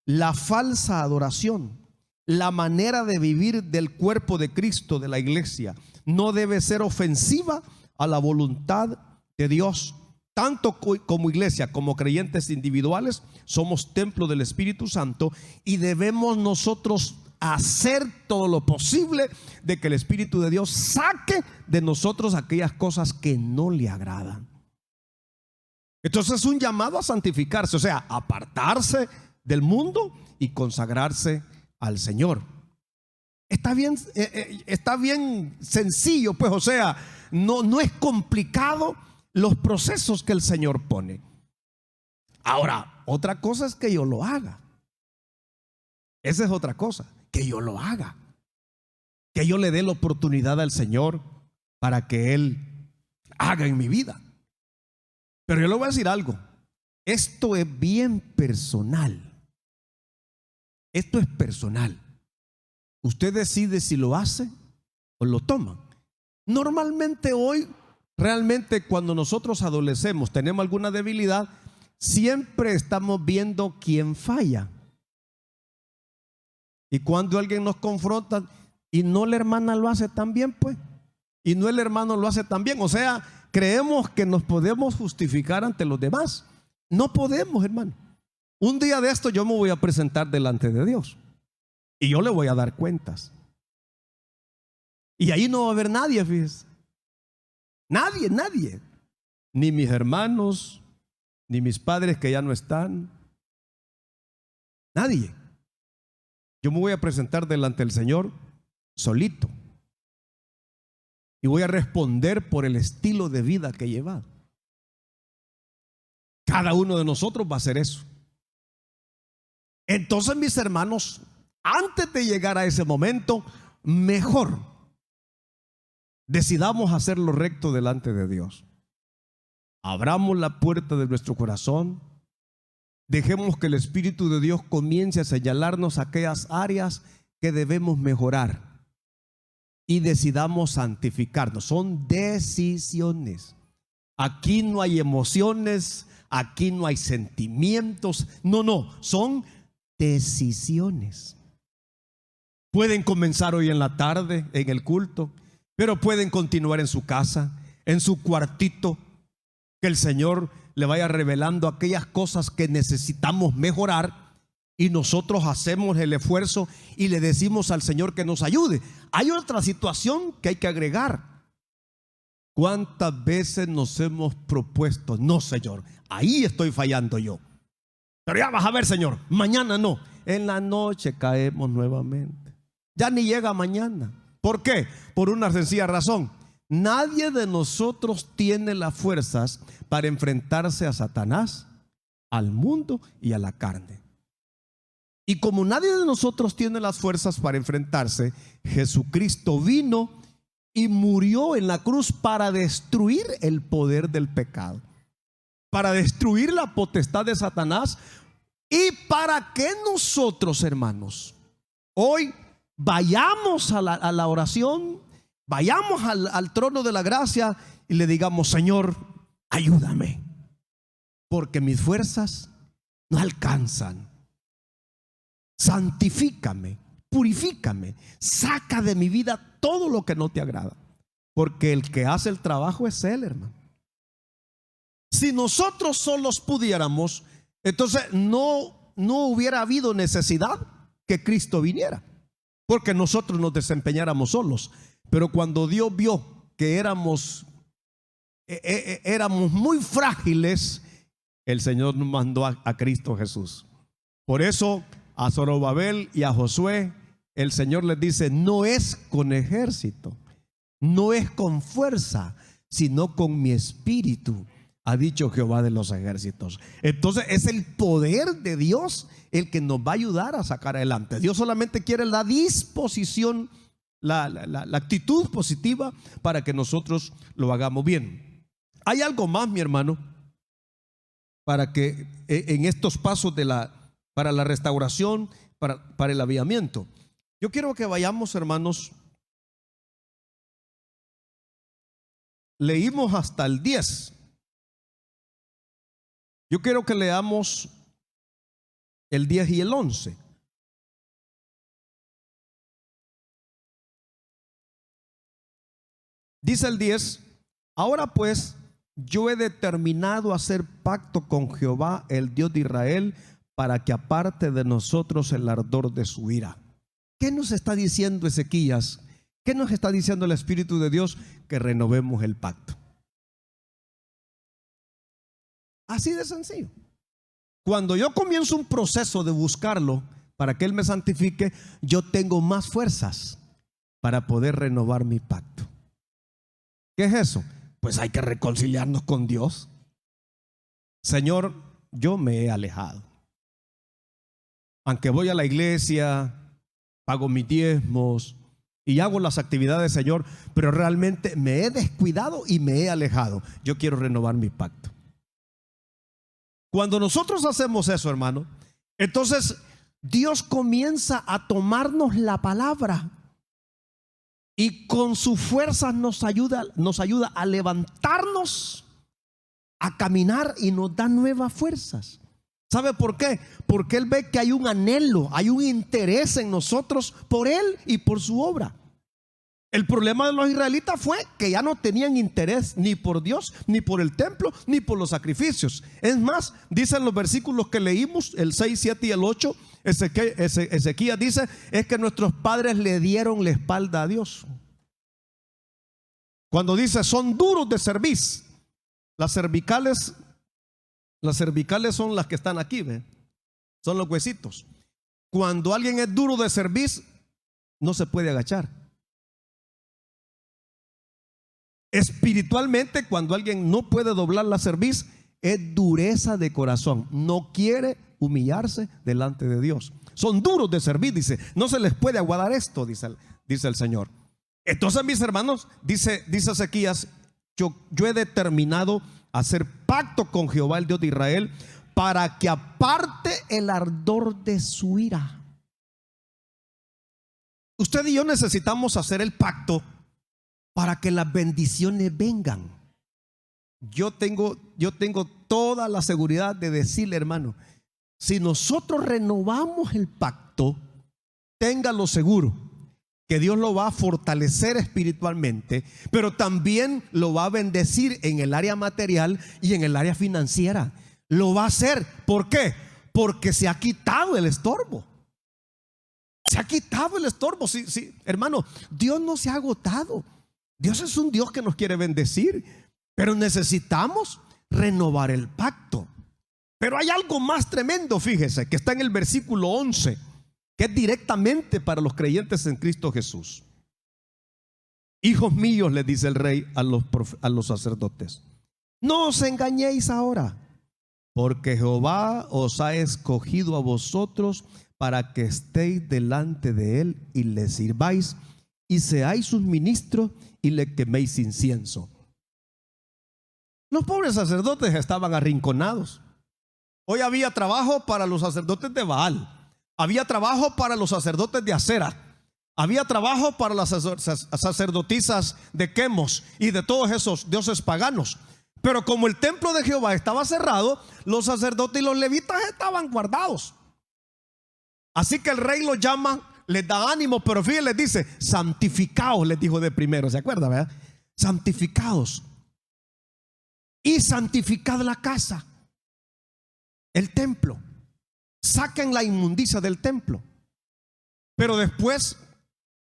la falsa adoración, la manera de vivir del cuerpo de Cristo, de la iglesia, no debe ser ofensiva a la voluntad de Dios. Tanto como iglesia, como creyentes individuales, somos templo del Espíritu Santo y debemos nosotros hacer todo lo posible de que el Espíritu de Dios saque de nosotros aquellas cosas que no le agradan. Entonces es un llamado a santificarse, o sea, apartarse del mundo y consagrarse al Señor. Está bien sencillo, pues, o sea, no es complicado los procesos que el Señor pone. Ahora, otra cosa es que yo lo haga. Esa es otra cosa, que yo lo haga. que yo le dé la oportunidad al Señor para que Él haga en mi vida. Pero yo le voy a decir algo, esto es bien personal. Esto es personal. Usted decide si lo hace o lo toma. Normalmente hoy, realmente cuando nosotros adolecemos, tenemos alguna debilidad, siempre estamos viendo quién falla. Y cuando alguien nos confronta y no la hermana lo hace tan bien, pues, y no el hermano lo hace tan bien, o sea, creemos que nos podemos justificar ante los demás. No podemos, hermano. Un día de esto yo me voy a presentar delante de Dios y yo le voy a dar cuentas. Y ahí no va a haber nadie, fíjese. Nadie. Ni mis hermanos, ni mis padres que ya no están. Nadie. Yo me voy a presentar delante del Señor solito. Y voy a responder por el estilo de vida que he llevado. Cada uno de nosotros va a hacer eso. Entonces, mis hermanos, antes de llegar a ese momento, mejor decidamos hacer lo recto delante de Dios. Abramos la puerta de nuestro corazón. Dejemos que el Espíritu de Dios comience a señalarnos aquellas áreas que debemos mejorar. Y decidamos santificarnos. Son decisiones. Aquí no hay emociones, aquí no hay sentimientos. No, son decisiones. Pueden comenzar hoy en la tarde en el culto, pero pueden continuar en su casa, en su cuartito, que el Señor le vaya revelando aquellas cosas que necesitamos mejorar. Y nosotros hacemos el esfuerzo y le decimos al Señor que nos ayude. Hay otra situación que hay que agregar. ¿Cuántas veces nos hemos propuesto? No, Señor, ahí estoy fallando yo. Pero ya vas a ver, Señor, mañana no. En la noche caemos nuevamente. Ya ni llega mañana. ¿Por qué? Por una sencilla razón. Nadie de nosotros tiene las fuerzas para enfrentarse a Satanás, al mundo y a la carne. Y como nadie de nosotros tiene las fuerzas para enfrentarse, Jesucristo vino y murió en la cruz para destruir el poder del pecado, para destruir la potestad de Satanás, y para que nosotros, hermanos, hoy vayamos a la oración, vayamos al trono de la gracia y le digamos: Señor, ayúdame, porque mis fuerzas no alcanzan. Santifícame, purifícame, saca de mi vida todo lo que no te agrada, porque el que hace el trabajo es Él, hermano. Si nosotros solos pudiéramos, entonces no hubiera habido necesidad que Cristo viniera, porque nosotros nos desempeñáramos solos. Pero cuando Dios vio que éramos muy frágiles, el Señor nos mandó a Cristo Jesús. Por eso a Zorobabel y a Josué el Señor les dice: no es con ejército, no es con fuerza, sino con mi espíritu, ha dicho Jehová de los ejércitos. Entonces es el poder de Dios el que nos va a ayudar a sacar adelante. Dios solamente quiere la disposición, la actitud positiva para que nosotros lo hagamos bien. Hay algo más, mi hermano, para que en estos pasos para la restauración, para el avivamiento. Yo quiero que vayamos, hermanos. Leímos hasta el 10. Yo quiero que leamos el 10 y el 11. Dice el 10: ahora pues, yo he determinado hacer pacto con Jehová, el Dios de Israel, para que aparte de nosotros el ardor de su ira. ¿Qué nos está diciendo Ezequías? ¿Qué nos está diciendo el Espíritu de Dios? Que renovemos el pacto. Así de sencillo. Cuando yo comienzo un proceso de buscarlo para que Él me santifique, yo tengo más fuerzas para poder renovar mi pacto. ¿Qué es eso? Pues hay que reconciliarnos con Dios. Señor, yo me he alejado. Aunque voy a la iglesia, pago mis diezmos y hago las actividades, Señor, pero realmente me he descuidado y me he alejado. Yo quiero renovar mi pacto. Cuando nosotros hacemos eso, hermano, entonces Dios comienza a tomarnos la palabra y con sus fuerzas nos ayuda a levantarnos, a caminar, y nos da nuevas fuerzas. ¿Sabe por qué? Porque Él ve que hay un anhelo, hay un interés en nosotros por Él y por su obra. El problema de los israelitas fue que ya no tenían interés ni por Dios, ni por el templo, ni por los sacrificios. Es más, dicen los versículos que leímos, el 6, 7 y el 8, Ezequías dice, es que nuestros padres le dieron la espalda a Dios. Cuando dice son duros de cerviz, las cervicales son las que están aquí, ¿ve? Son los huesitos. Cuando alguien es duro de cerviz, no se puede agachar. Espiritualmente, cuando alguien no puede doblar la cerviz, es dureza de corazón, no quiere humillarse delante de Dios. Son duros de cerviz, dice, no se les puede aguardar esto, dice el Señor. Entonces, mis hermanos, dice Ezequías, yo he determinado hacer pacto con Jehová, el Dios de Israel, para que aparte el ardor de su ira. Usted y yo necesitamos hacer el pacto para que las bendiciones vengan. Yo tengo toda la seguridad de decirle, hermano, si nosotros renovamos el pacto, téngalo seguro que Dios lo va a fortalecer espiritualmente, pero también lo va a bendecir en el área material y en el área financiera. Lo va a hacer. ¿Por qué? Porque se ha quitado el estorbo. Se ha quitado el estorbo. Sí, hermano, Dios no se ha agotado. Dios es un Dios que nos quiere bendecir, pero necesitamos renovar el pacto. Pero hay algo más tremendo, fíjese, que está en el versículo 11, que es directamente para los creyentes en Cristo Jesús. Hijos míos, les dice el rey a los sacerdotes, no os engañéis ahora, porque Jehová os ha escogido a vosotros para que estéis delante de Él y le sirváis y seáis sus ministros y le queméis incienso. Los pobres sacerdotes estaban arrinconados. Hoy había trabajo para los sacerdotes de Baal, había trabajo para los sacerdotes de Acera, había trabajo para las sacerdotisas de Quemos y de todos esos dioses paganos. Pero como el templo de Jehová estaba cerrado, los sacerdotes y los levitas estaban guardados. Así que el rey los llama, les da ánimo, pero fíjense, les dice, santificaos, les dijo de primero, ¿se acuerda, verdad? Santificaos y santificad la casa, el templo. Saquen la inmundicia del templo. Pero después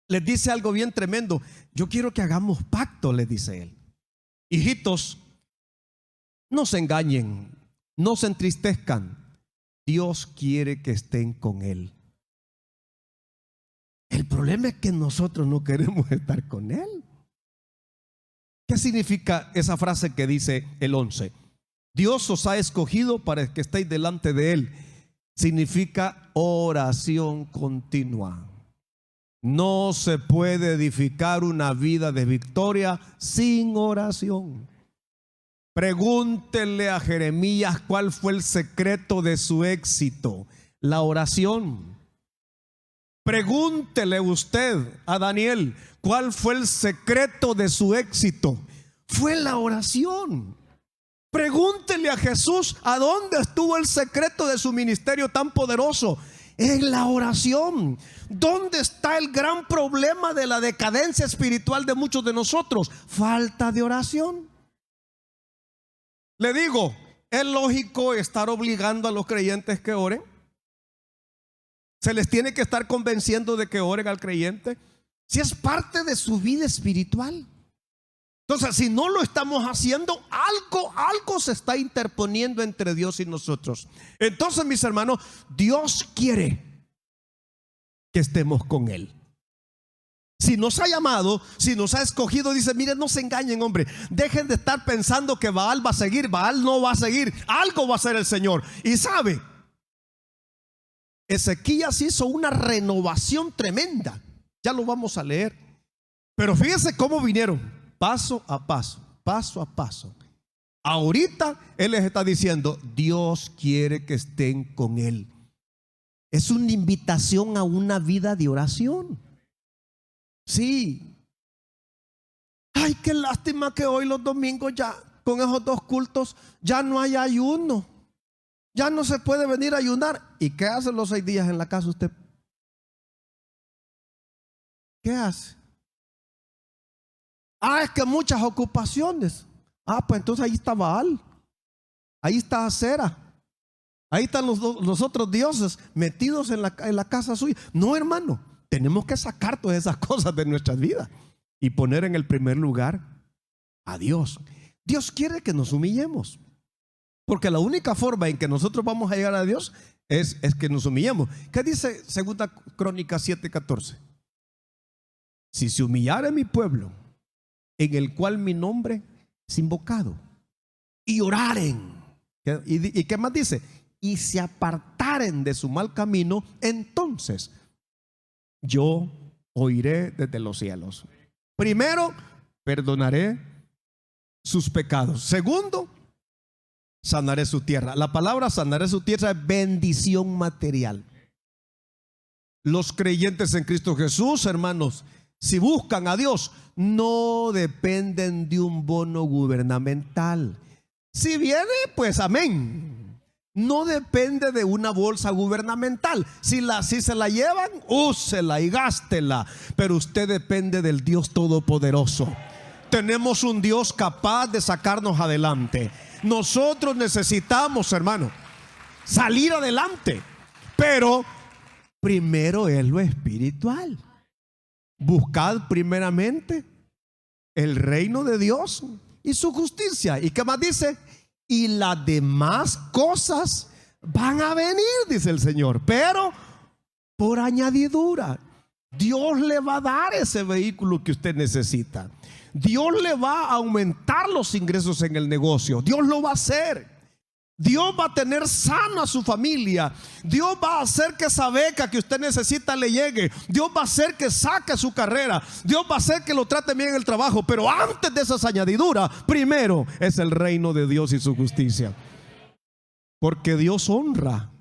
les dice algo bien tremendo. Yo quiero que hagamos pacto, les dice él. Hijitos, no se engañen, no se entristezcan. Dios quiere que estén con Él. El problema es que nosotros no queremos estar con Él. ¿Qué significa esa frase que dice el 11? Dios os ha escogido para que estéis delante de Él. Significa oración continua. No se puede edificar una vida de victoria sin oración. Pregúntele a Jeremías cuál fue el secreto de su éxito: la oración. Pregúntele usted a Daniel cuál fue el secreto de su éxito: fue la oración. Pregúntele a Jesús a dónde estuvo el secreto de su ministerio tan poderoso: en la oración. ¿Dónde está el gran problema de la decadencia espiritual de muchos de nosotros? Falta de oración. Le digo, ¿es lógico estar obligando a los creyentes que oren? ¿Se les tiene que estar convenciendo de que oren al creyente? Si es parte de su vida espiritual. Entonces, si no lo estamos haciendo, algo se está interponiendo entre Dios y nosotros. Entonces, mis hermanos, Dios quiere que estemos con Él. Si nos ha llamado, si nos ha escogido, dice, miren, no se engañen, hombre. Dejen de estar pensando que Baal va a seguir. Baal no va a seguir. Algo va a hacer el Señor. Y sabe, Ezequías hizo una renovación tremenda. Ya lo vamos a leer. Pero fíjense cómo vinieron, paso a paso, paso a paso. Ahorita Él les está diciendo, Dios quiere que estén con Él. Es una invitación a una vida de oración. Sí. Ay, qué lástima que hoy los domingos ya, con esos dos cultos, ya no hay ayuno. Ya no se puede venir a ayunar. ¿Y qué hace los 6 días en la casa usted? ¿Qué hace? Es que muchas ocupaciones. Pues entonces ahí está Baal, ahí está Acera, ahí están los otros dioses metidos en la casa suya. No, hermano, tenemos que sacar todas esas cosas de nuestras vidas y poner en el primer lugar a Dios. Dios quiere que nos humillemos, porque la única forma en que nosotros vamos a llegar a Dios es que nos humillemos. ¿Qué dice 2 Crónicas 7:14? Si se humillare mi pueblo, en el cual mi nombre es invocado, y oraren, ¿y qué más dice? Y se apartaren de su mal camino, entonces yo oiré desde los cielos. Primero, perdonaré sus pecados. Segundo, sanaré su tierra. La palabra sanaré su tierra es bendición material. Los creyentes en Cristo Jesús, hermanos, si buscan a Dios, no dependen de un bono gubernamental. Si viene, pues amén. No depende de una bolsa gubernamental. Si se la llevan, úsela y gástela. Pero usted depende del Dios Todopoderoso. Tenemos un Dios capaz de sacarnos adelante. Nosotros necesitamos, hermano, salir adelante. Pero primero es lo espiritual. Buscad primeramente el reino de Dios y su justicia. ¿Y qué más dice? Y las demás cosas van a venir, dice el Señor, pero por añadidura. Dios le va a dar ese vehículo que usted necesita. Dios le va a aumentar los ingresos en el negocio. Dios lo va a hacer. Dios va a tener sana a su familia. Dios va a hacer que esa beca que usted necesita le llegue. Dios va a hacer que saque su carrera. Dios va a hacer que lo trate bien en el trabajo. Pero antes de esas añadiduras, primero es el reino de Dios y su justicia. Porque Dios honra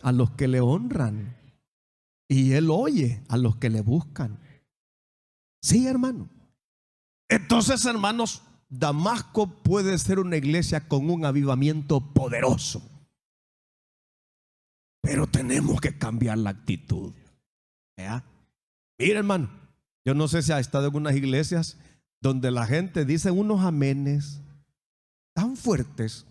a los que le honran, y Él oye a los que le buscan. Sí, hermano. Entonces, hermanos, Damasco puede ser una iglesia con un avivamiento poderoso, pero tenemos que cambiar la actitud. Mira, hermano, yo no sé si ha estado en unas iglesias donde la gente dice unos amenes tan fuertes,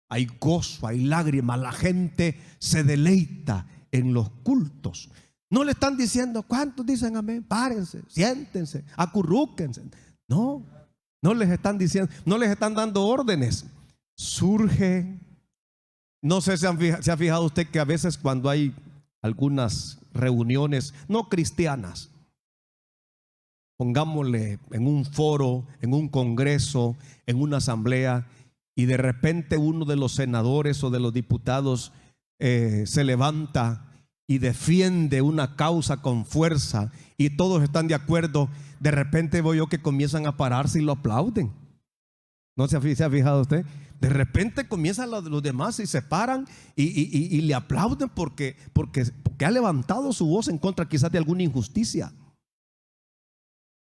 hay gozo, hay lágrimas, la gente se deleita en los cultos. No le están diciendo, ¿cuántos dicen amén? Párense, siéntense, acurrúquense. No les están diciendo, no les están dando órdenes. Surge, no sé si se ha fijado usted que a veces cuando hay algunas reuniones no cristianas, pongámosle en un foro, en un congreso, en una asamblea, y de repente uno de los senadores o de los diputados se levanta y defiende una causa con fuerza y todos están de acuerdo. De repente veo yo que comienzan a pararse y lo aplauden. ¿No se ha fijado usted? De repente comienzan los demás y se paran y le aplauden porque ha levantado su voz en contra quizás de alguna injusticia.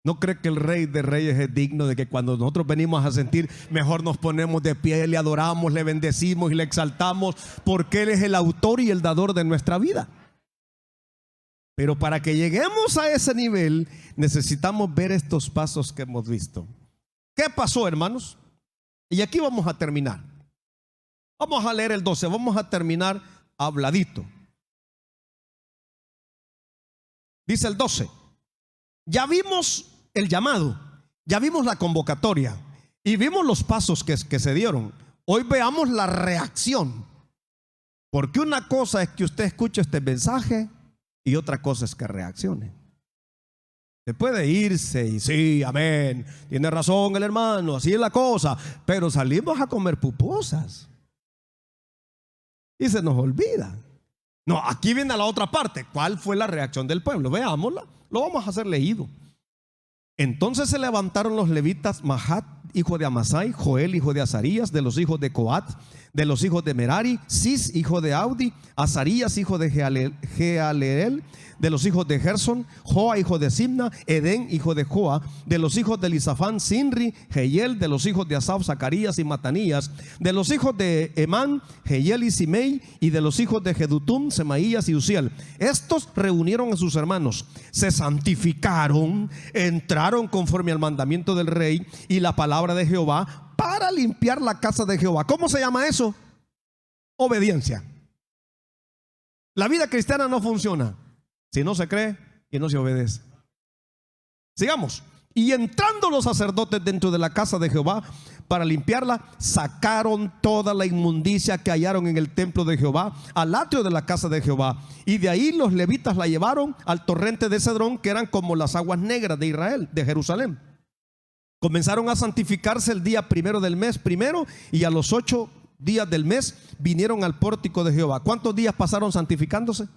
¿No cree que el Rey de Reyes es digno de que cuando nosotros venimos a sentir, mejor nos ponemos de pie, le adoramos, le bendecimos y le exaltamos, porque Él es el autor y el dador de nuestra vida? Pero para que lleguemos a ese nivel, necesitamos ver estos pasos que hemos visto. ¿Qué pasó, hermanos? Y aquí vamos a terminar. Vamos a leer el 12, vamos a terminar habladito. Dice el 12: ya vimos el llamado, ya vimos la convocatoria y vimos los pasos que se dieron. Hoy veamos la reacción. Porque una cosa es que usted escuche este mensaje y otra cosa es que reaccione. Se puede irse y sí, amén, tiene razón el hermano, así es la cosa, pero salimos a comer pupusas y se nos olvida. No, aquí viene la otra parte. ¿Cuál fue la reacción del pueblo? Veámosla, lo vamos a hacer leído. Entonces se levantaron los levitas, Mahat, hijo de Amasai, Joel, hijo de Azarías, de los hijos de Coat, de los hijos de Merari, Cis, hijo de Audi, Azarías, hijo de Jealeel, de los hijos de Gerson, Joa, hijo de Simna, Edén, hijo de Joa, de los hijos de Elisafán, Sinri, Jehiel, de los hijos de Asaf, Zacarías y Matanías, de los hijos de Emán, Jehiel y Simei, y de los hijos de Jedutum, Semaías y Uziel. Estos reunieron a sus hermanos, se santificaron, entraron conforme al mandamiento del rey y la palabra de Jehová para limpiar la casa de Jehová. ¿Cómo se llama eso? Obediencia. La vida cristiana no funciona si no se cree y no se obedece. Sigamos. Y entrando los sacerdotes dentro de la casa de Jehová para limpiarla, sacaron toda la inmundicia que hallaron en el templo de Jehová al atrio de la casa de Jehová, y de ahí los levitas la llevaron al torrente de Cedrón, que eran como las aguas negras de Israel, de Jerusalén. Comenzaron a santificarse el día primero del mes primero, y a los 8 días del mes vinieron al pórtico de Jehová. ¿Cuántos días pasaron santificándose?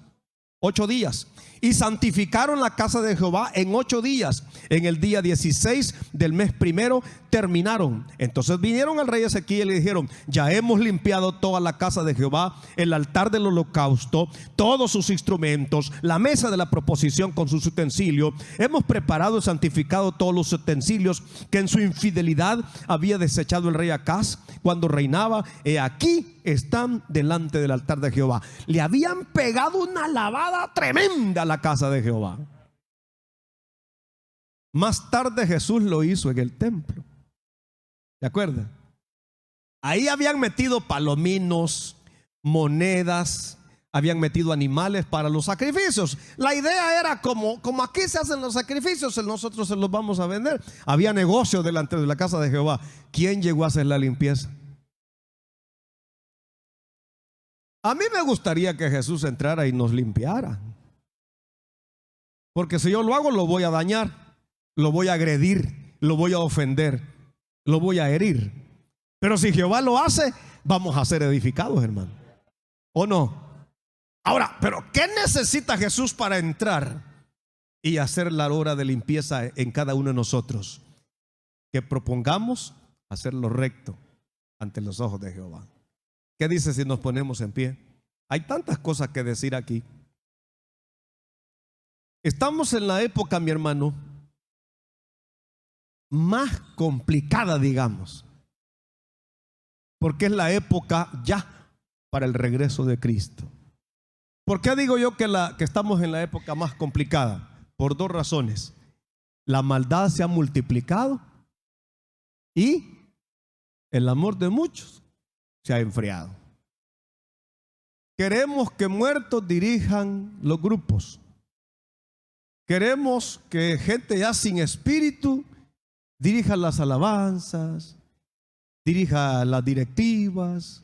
8 días. Y santificaron la casa de Jehová en 8 días. En el día 16 del mes primero terminaron. Entonces vinieron al rey Ezequiel y le dijeron: ya hemos limpiado toda la casa de Jehová, el altar del holocausto, todos sus instrumentos, la mesa de la proposición con sus utensilios. Hemos preparado y santificado todos los utensilios que en su infidelidad había desechado el rey Acaz cuando reinaba. He aquí están delante del altar de Jehová. Le habían pegado una lavada tremenda a la casa de Jehová. Más tarde Jesús lo hizo en el templo. ¿De acuerdo? Ahí habían metido palominos, monedas, habían metido animales para los sacrificios. La idea era como aquí se hacen los sacrificios, nosotros se los vamos a vender. Había negocio delante de la casa de Jehová. ¿Quién llegó a hacer la limpieza? A mí me gustaría que Jesús entrara y nos limpiara, porque si yo lo hago, lo voy a dañar, lo voy a agredir, lo voy a ofender, lo voy a herir. Pero si Jehová lo hace, vamos a ser edificados, hermano, ¿o no? Ahora, pero ¿qué necesita Jesús para entrar y hacer la obra de limpieza en cada uno de nosotros? Que propongamos hacer lo recto ante los ojos de Jehová. ¿Qué dice si nos ponemos en pie? Hay tantas cosas que decir aquí. Estamos en la época, mi hermano, más complicada, digamos, porque es la época ya para el regreso de Cristo. ¿Por qué digo yo que estamos en la época más complicada? Por 2 razones. La maldad se ha multiplicado y el amor de muchos se ha enfriado. Queremos que muertos dirijan los grupos. Queremos que gente ya sin espíritu dirija las alabanzas, dirija las directivas,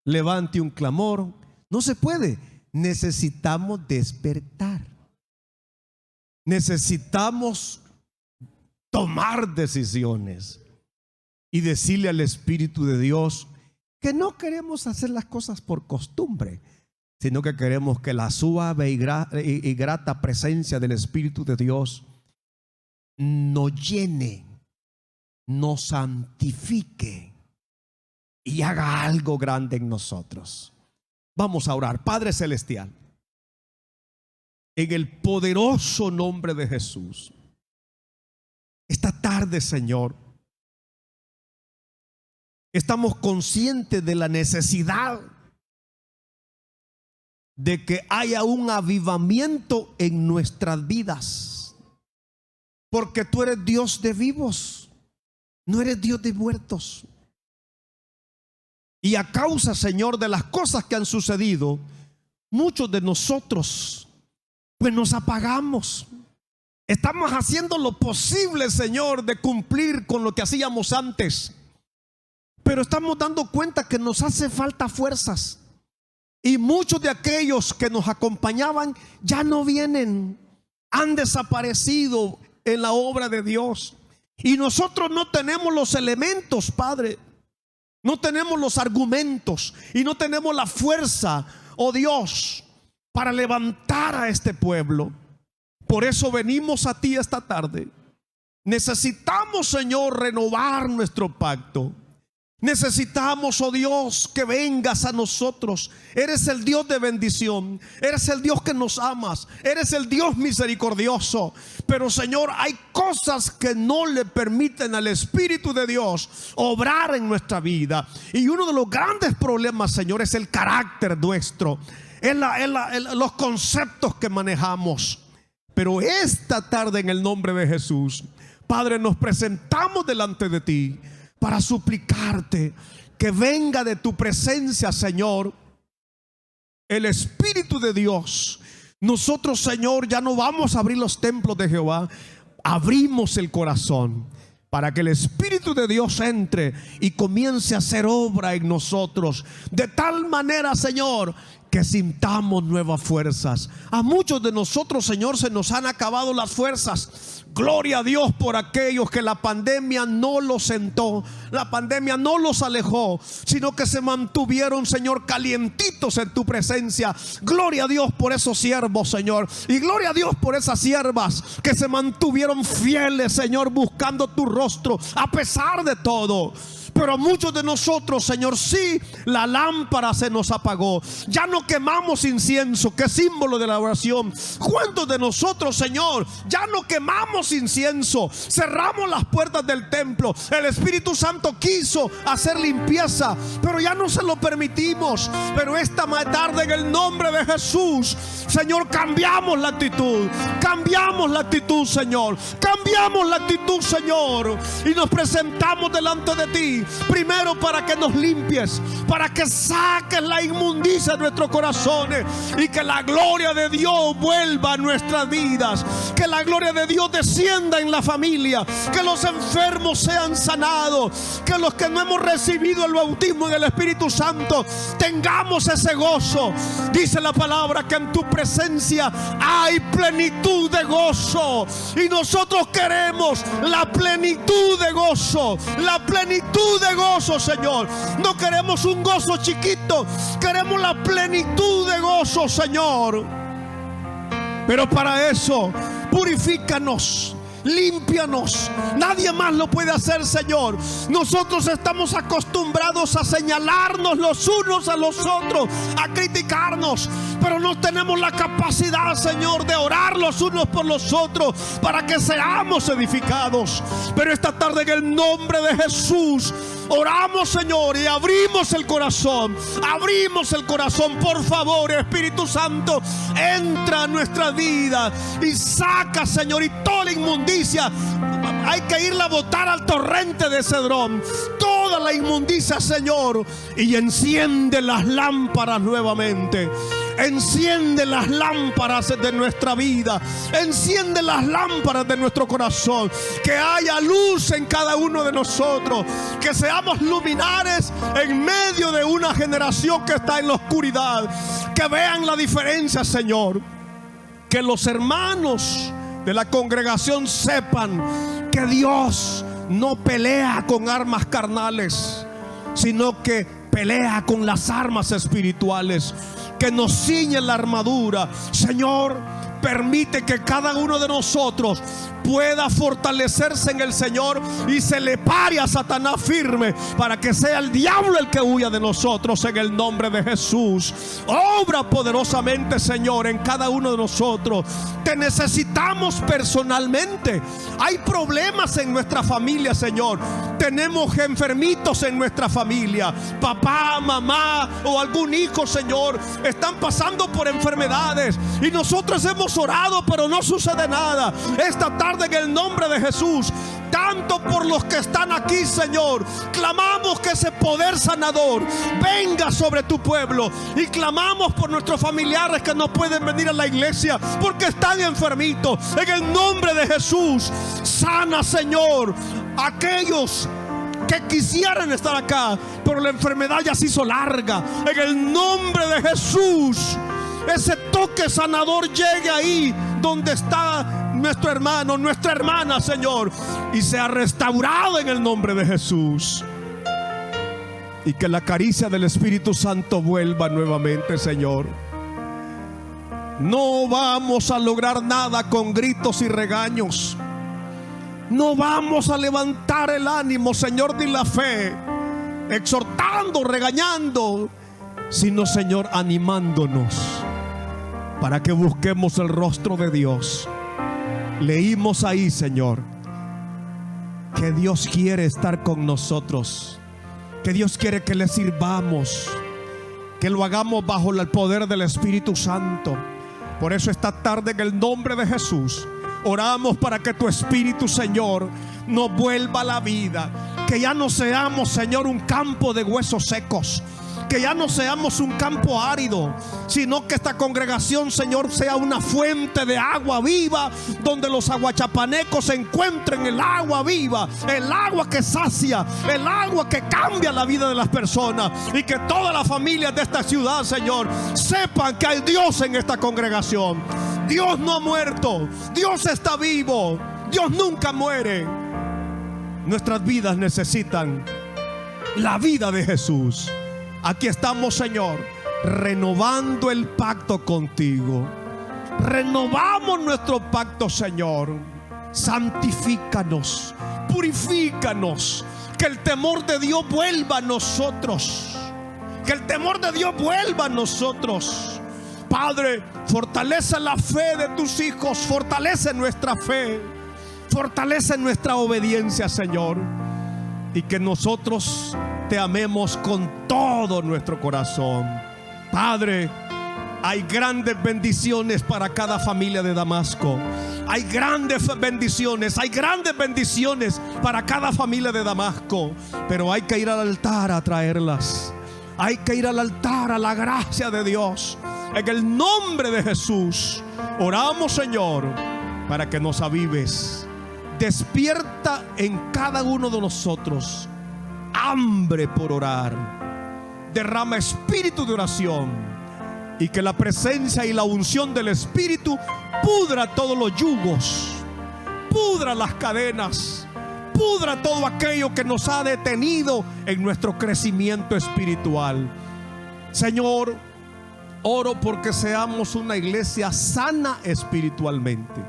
levante un clamor. No se puede. Necesitamos despertar. Necesitamos tomar decisiones y decirle al Espíritu de Dios que no queremos hacer las cosas por costumbre, sino que queremos que la suave y grata presencia del Espíritu de Dios nos llene, nos santifique y haga algo grande en nosotros. Vamos a orar. Padre celestial, en el poderoso nombre de Jesús, esta tarde, Señor, estamos conscientes de la necesidad de que haya un avivamiento en nuestras vidas, porque tú eres Dios de vivos, no eres Dios de muertos. Y a causa, Señor, de las cosas que han sucedido, muchos de nosotros pues nos apagamos. Estamos haciendo lo posible, Señor, de cumplir con lo que hacíamos antes, pero estamos dando cuenta que nos hace falta fuerzas. Y muchos de aquellos que nos acompañaban ya no vienen, han desaparecido en la obra de Dios. Y nosotros no tenemos los elementos, Padre, no tenemos los argumentos y no tenemos la fuerza, oh Dios, para levantar a este pueblo. Por eso venimos a ti esta tarde Necesitamos, Señor, renovar nuestro pacto. Necesitamos, oh Dios, que vengas a nosotros. Eres el Dios de bendición, eres el Dios que nos amas, eres el Dios misericordioso. Pero, Señor, hay cosas que no le permiten al Espíritu de Dios obrar en nuestra vida. Y uno de los grandes problemas, Señor, es el carácter nuestro, es los conceptos que manejamos. Pero esta tarde, en el nombre de Jesús, Padre, nos presentamos delante de ti para suplicarte que venga de tu presencia, Señor, el Espíritu de Dios. Nosotros, Señor, ya no vamos a abrir los templos de Jehová, abrimos el corazón para que el Espíritu de Dios entre y comience a hacer obra en nosotros, de tal manera, Señor, que sintamos nuevas fuerzas. A muchos de nosotros, Señor, se nos han acabado las fuerzas. Gloria a Dios por aquellos que la pandemia no los sentó, la pandemia no los alejó, sino que se mantuvieron, Señor, calientitos en tu presencia. Gloria a Dios por esos siervos, Señor, y gloria a Dios por esas siervas que se mantuvieron fieles, Señor, buscando tu rostro a pesar de todo. Pero muchos de nosotros, Señor, sí, la lámpara se nos apagó. Ya no quemamos incienso, que es símbolo de la oración. ¿Cuántos de nosotros, Señor, ya no quemamos incienso? Cerramos las puertas del templo. El Espíritu Santo quiso hacer limpieza, pero ya no se lo permitimos. Pero esta tarde, en el nombre de Jesús, Señor, cambiamos la actitud. Cambiamos la actitud, Señor. Cambiamos la actitud, Señor. Y nos presentamos delante de ti. Primero, para que nos limpies, para que saques la inmundicia de nuestros corazones y que la gloria de Dios vuelva a nuestras vidas, que la gloria de Dios descienda en la familia, que los enfermos sean sanados, que los que no hemos recibido el bautismo del Espíritu Santo tengamos ese gozo. Dice la palabra que en tu presencia hay plenitud de gozo, y nosotros queremos la plenitud de gozo, la plenitud de gozo, Señor. No queremos un gozo chiquito, queremos la plenitud de gozo, Señor. Pero para eso, purifícanos, límpianos. Nadie más lo puede hacer, Señor. Nosotros estamos acostumbrados a señalarnos los unos a los otros, a criticarnos, pero no tenemos la capacidad, Señor, de orar los unos por los otros para que seamos edificados. Pero esta tarde, en el nombre de Jesús, oramos, Señor, y abrimos el corazón. Abrimos el corazón. Por favor, Espíritu Santo, entra a nuestra vida y saca, Señor, y toda la inmundicia. Hay que irla a botar al torrente de Cedrón, toda la inmundicia, Señor, y enciende las lámparas nuevamente. Enciende las lámparas de nuestra vida, enciende las lámparas de nuestro corazón, que haya luz en cada uno de nosotros, que seamos luminares en medio de una generación que está en la oscuridad. Que vean la diferencia, Señor, que los hermanos de la congregación sepan que Dios no pelea con armas carnales, sino que pelea con las armas espirituales, que nos ciñe la armadura. Señor, permite que cada uno de nosotros pueda fortalecerse en el Señor y se le pare a Satanás firme, para que sea el diablo el que huya de nosotros, en el nombre de Jesús. Obra poderosamente, Señor, en cada uno de nosotros. Te necesitamos personalmente. Hay problemas en nuestra familia, Señor. Tenemos enfermitos en nuestra familia. Papá, mamá o algún hijo, Señor, están pasando por enfermedades y nosotros hemos orado, pero no sucede nada. Esta tarde, en el nombre de Jesús, tanto por los que están aquí, Señor, clamamos que ese poder sanador venga sobre tu pueblo, y clamamos por nuestros familiares que no pueden venir a la iglesia porque están enfermitos. En el nombre de Jesús, sana, Señor, aquellos que quisieran estar acá, pero la enfermedad ya se hizo larga. En el nombre de Jesús, ese toque sanador llegue ahí donde está nuestro hermano, nuestra hermana, Señor, y sea restaurado en el nombre de Jesús. Y que la caricia del Espíritu Santo vuelva nuevamente, Señor. No vamos a lograr nada con gritos y regaños. No vamos a levantar el ánimo, Señor, ni la fe, exhortando, regañando, sino, Señor, animándonos para que busquemos el rostro de Dios. Leímos ahí, Señor, que Dios quiere estar con nosotros, que Dios quiere que le sirvamos, que lo hagamos bajo el poder del Espíritu Santo. Por eso esta tarde, en el nombre de Jesús, oramos para que tu Espíritu, Señor, nos vuelva a la vida. Que ya no seamos, Señor, un campo de huesos secos, que ya no seamos un campo árido, sino que esta congregación, Señor, sea una fuente de agua viva, donde los aguachapanecos encuentren el agua viva, el agua que sacia, el agua que cambia la vida de las personas, y que todas las familias de esta ciudad, Señor, sepan que hay Dios en esta congregación. Dios no ha muerto, Dios está vivo, Dios nunca muere. Nuestras vidas necesitan la vida de Jesús. Aquí estamos, Señor, renovando el pacto contigo. Renovamos nuestro pacto, Señor. Santifícanos, purifícanos. Que el temor de Dios vuelva a nosotros. Que el temor de Dios vuelva a nosotros. Padre, fortalece la fe de tus hijos. Fortalece nuestra fe. Fortalece nuestra obediencia, Señor. Y que nosotros te amemos con todo nuestro corazón. Padre, hay grandes bendiciones para cada familia de Damasco. Hay grandes bendiciones para cada familia de Damasco. Pero hay que ir al altar a traerlas. Hay que ir al altar a la gracia de Dios. En el nombre de Jesús oramos, Señor, para que nos avives. Despierta en cada uno de nosotros hambre por orar. Derrama espíritu de oración, y que la presencia y la unción del Espíritu pudra todos los yugos, pudra las cadenas, pudra todo aquello que nos ha detenido en nuestro crecimiento espiritual. Señor, oro porque seamos una iglesia sana espiritualmente,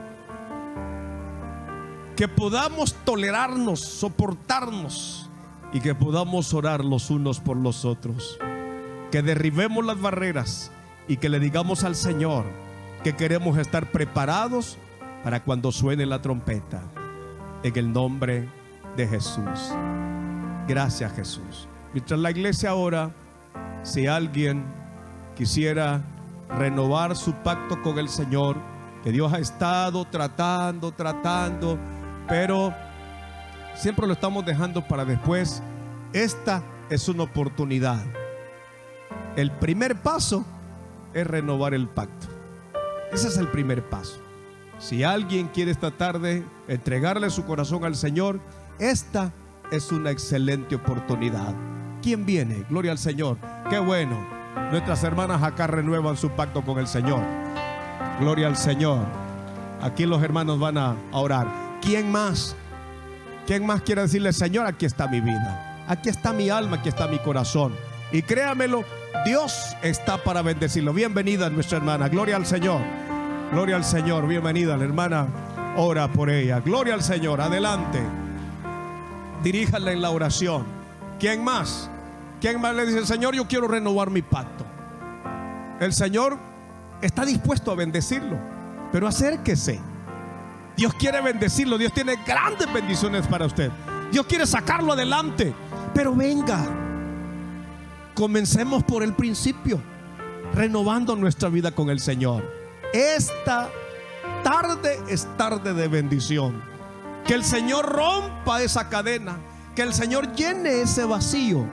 que podamos tolerarnos, soportarnos, y que podamos orar los unos por los otros. Que derribemos las barreras y que le digamos al Señor que queremos estar preparados para cuando suene la trompeta. En el nombre de Jesús. Gracias, Jesús. Mientras la iglesia ora, si alguien quisiera renovar su pacto con el Señor, que Dios ha estado tratando, pero siempre lo estamos dejando para después. Esta es una oportunidad. El primer paso es renovar el pacto. Ese es el primer paso. Si alguien quiere esta tarde entregarle su corazón al Señor, esta es una excelente oportunidad. ¿Quién viene? Gloria al Señor. Qué bueno. Nuestras hermanas acá renuevan su pacto con el Señor. Gloria al Señor. Aquí los hermanos van a orar. ¿Quién más? ¿Quién más quiere decirle: Señor, aquí está mi vida, aquí está mi alma, aquí está mi corazón? Y créamelo, Dios está para bendecirlo. Bienvenida nuestra hermana. Gloria al Señor. Gloria al Señor. Bienvenida la hermana. Ora por ella. Gloria al Señor. Adelante. Diríjale en la oración. ¿Quién más? ¿Quién más le dice: Señor, yo quiero renovar mi pacto? El Señor está dispuesto a bendecirlo, pero acérquese. Dios quiere bendecirlo. Dios tiene grandes bendiciones para usted. Dios quiere sacarlo adelante, pero venga, comencemos por el principio, renovando nuestra vida con el Señor. Esta tarde es tarde de bendición. Que el Señor rompa esa cadena, que el Señor llene ese vacío,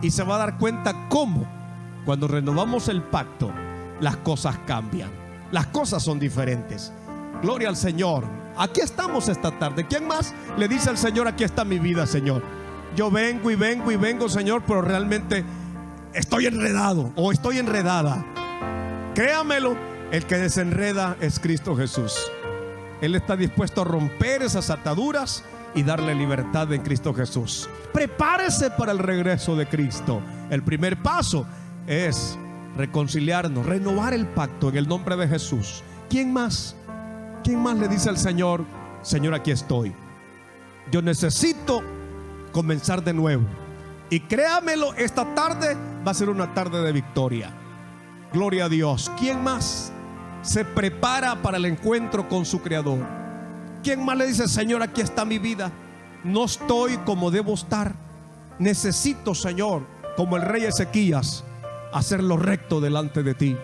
y se va a dar cuenta cómo cuando renovamos el pacto las cosas cambian, las cosas son diferentes. Gloria al Señor. Aquí estamos esta tarde. ¿Quién más le dice al Señor: aquí está mi vida, Señor? Yo vengo y vengo y vengo, Señor, pero realmente estoy enredado o estoy enredada. Créamelo, el que desenreda es Cristo Jesús. Él está dispuesto a romper esas ataduras y darle libertad en Cristo Jesús. Prepárese para el regreso de Cristo. El primer paso es reconciliarnos, renovar el pacto en el nombre de Jesús. ¿Quién más? ¿Quién más le dice al Señor: Señor, aquí estoy? yo necesito comenzar de nuevo. Y créamelo, esta tarde va a ser una tarde de victoria. Gloria a Dios. ¿Quién más se prepara para el encuentro con su Creador? ¿Quién más le dice: Señor, aquí está mi vida, no estoy como debo estar, necesito, Señor, como el rey Ezequías, hacer lo recto delante de ti,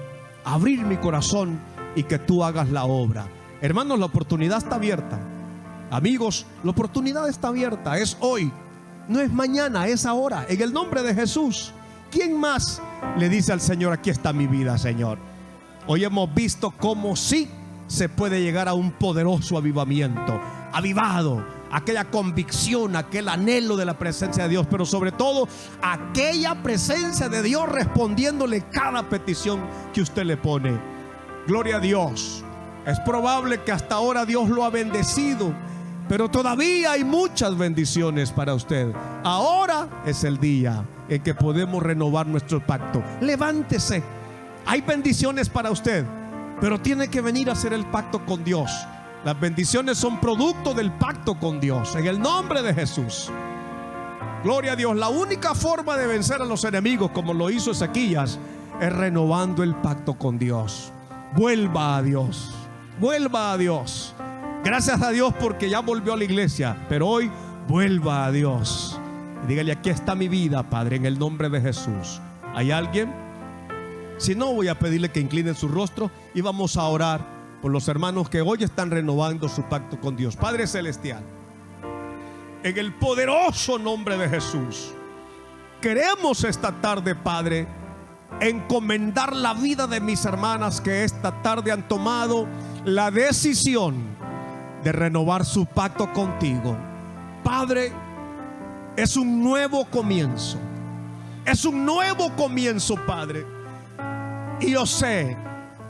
abrir mi corazón y que tú hagas la obra? Hermanos, la oportunidad está abierta. Amigos, la oportunidad está abierta. Es hoy, no es mañana, es ahora, en el nombre de Jesús. ¿Quién más le dice al Señor: aquí está mi vida, Señor? Hoy hemos visto cómo sí se puede llegar a un poderoso avivamiento, avivado, aquella convicción, aquel anhelo de la presencia de Dios, pero sobre todo aquella presencia de Dios respondiéndole cada petición que usted le pone. Gloria a Dios. Es probable que hasta ahora Dios lo ha bendecido, pero todavía hay muchas bendiciones para usted. Ahora es el día en que podemos renovar nuestro pacto. Levántese. Hay bendiciones para usted, pero tiene que venir a hacer el pacto con Dios. Las bendiciones son producto del pacto con Dios, en el nombre de Jesús. Gloria a Dios. La única forma de vencer a los enemigos, como lo hizo Ezequías, es renovando el pacto con Dios. Vuelva a Dios, vuelva a Dios. Gracias a Dios porque ya volvió a la iglesia, pero hoy vuelva a Dios y dígale: aquí está mi vida, Padre, en el nombre de Jesús. ¿Hay alguien? Si no, voy a pedirle que inclinen su rostro y vamos a orar por los hermanos que hoy están renovando su pacto con Dios. Padre celestial, en el poderoso nombre de Jesús, queremos esta tarde, Padre, encomendar la vida de mis hermanas que esta tarde han tomado la decisión de renovar su pacto contigo. Padre, es un nuevo comienzo. Es un nuevo comienzo, Padre. Y yo sé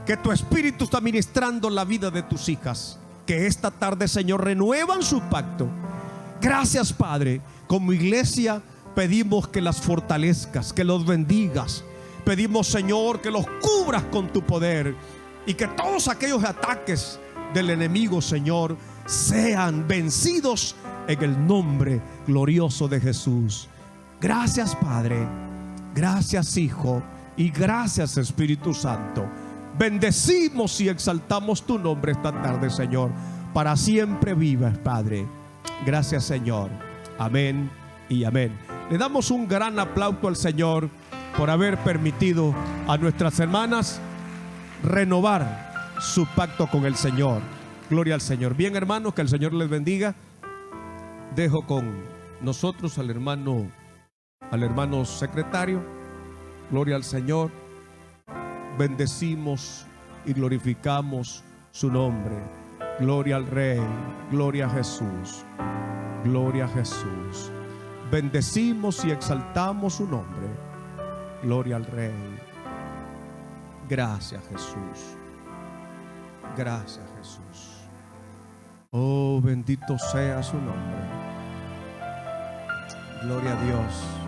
que tu Espíritu está ministrando la vida de tus hijas, que esta tarde, Señor, renuevan su pacto. Gracias, Padre. Como iglesia pedimos que las fortalezcas, que los bendigas. Pedimos, Señor, que los cubras con tu poder y que todos aquellos ataques del enemigo, Señor, sean vencidos en el nombre glorioso de Jesús. Gracias, Padre. Gracias, Hijo. Y gracias, Espíritu Santo. Bendecimos y exaltamos tu nombre esta tarde, Señor. Para siempre vivas, Padre. Gracias, Señor. Amén y amén. Le damos un gran aplauso al Señor por haber permitido a nuestras hermanas renovar su pacto con el Señor. Gloria al Señor. Bien, hermanos, que el Señor les bendiga. Dejo con nosotros al hermano secretario. Gloria al Señor. Bendecimos y glorificamos su nombre. Gloria al Rey. Gloria a Jesús. Gloria a Jesús. Bendecimos y exaltamos su nombre. Gloria al Rey. Gracias, Jesús. Gracias, Jesús. Oh, bendito sea su nombre. Gloria a Dios.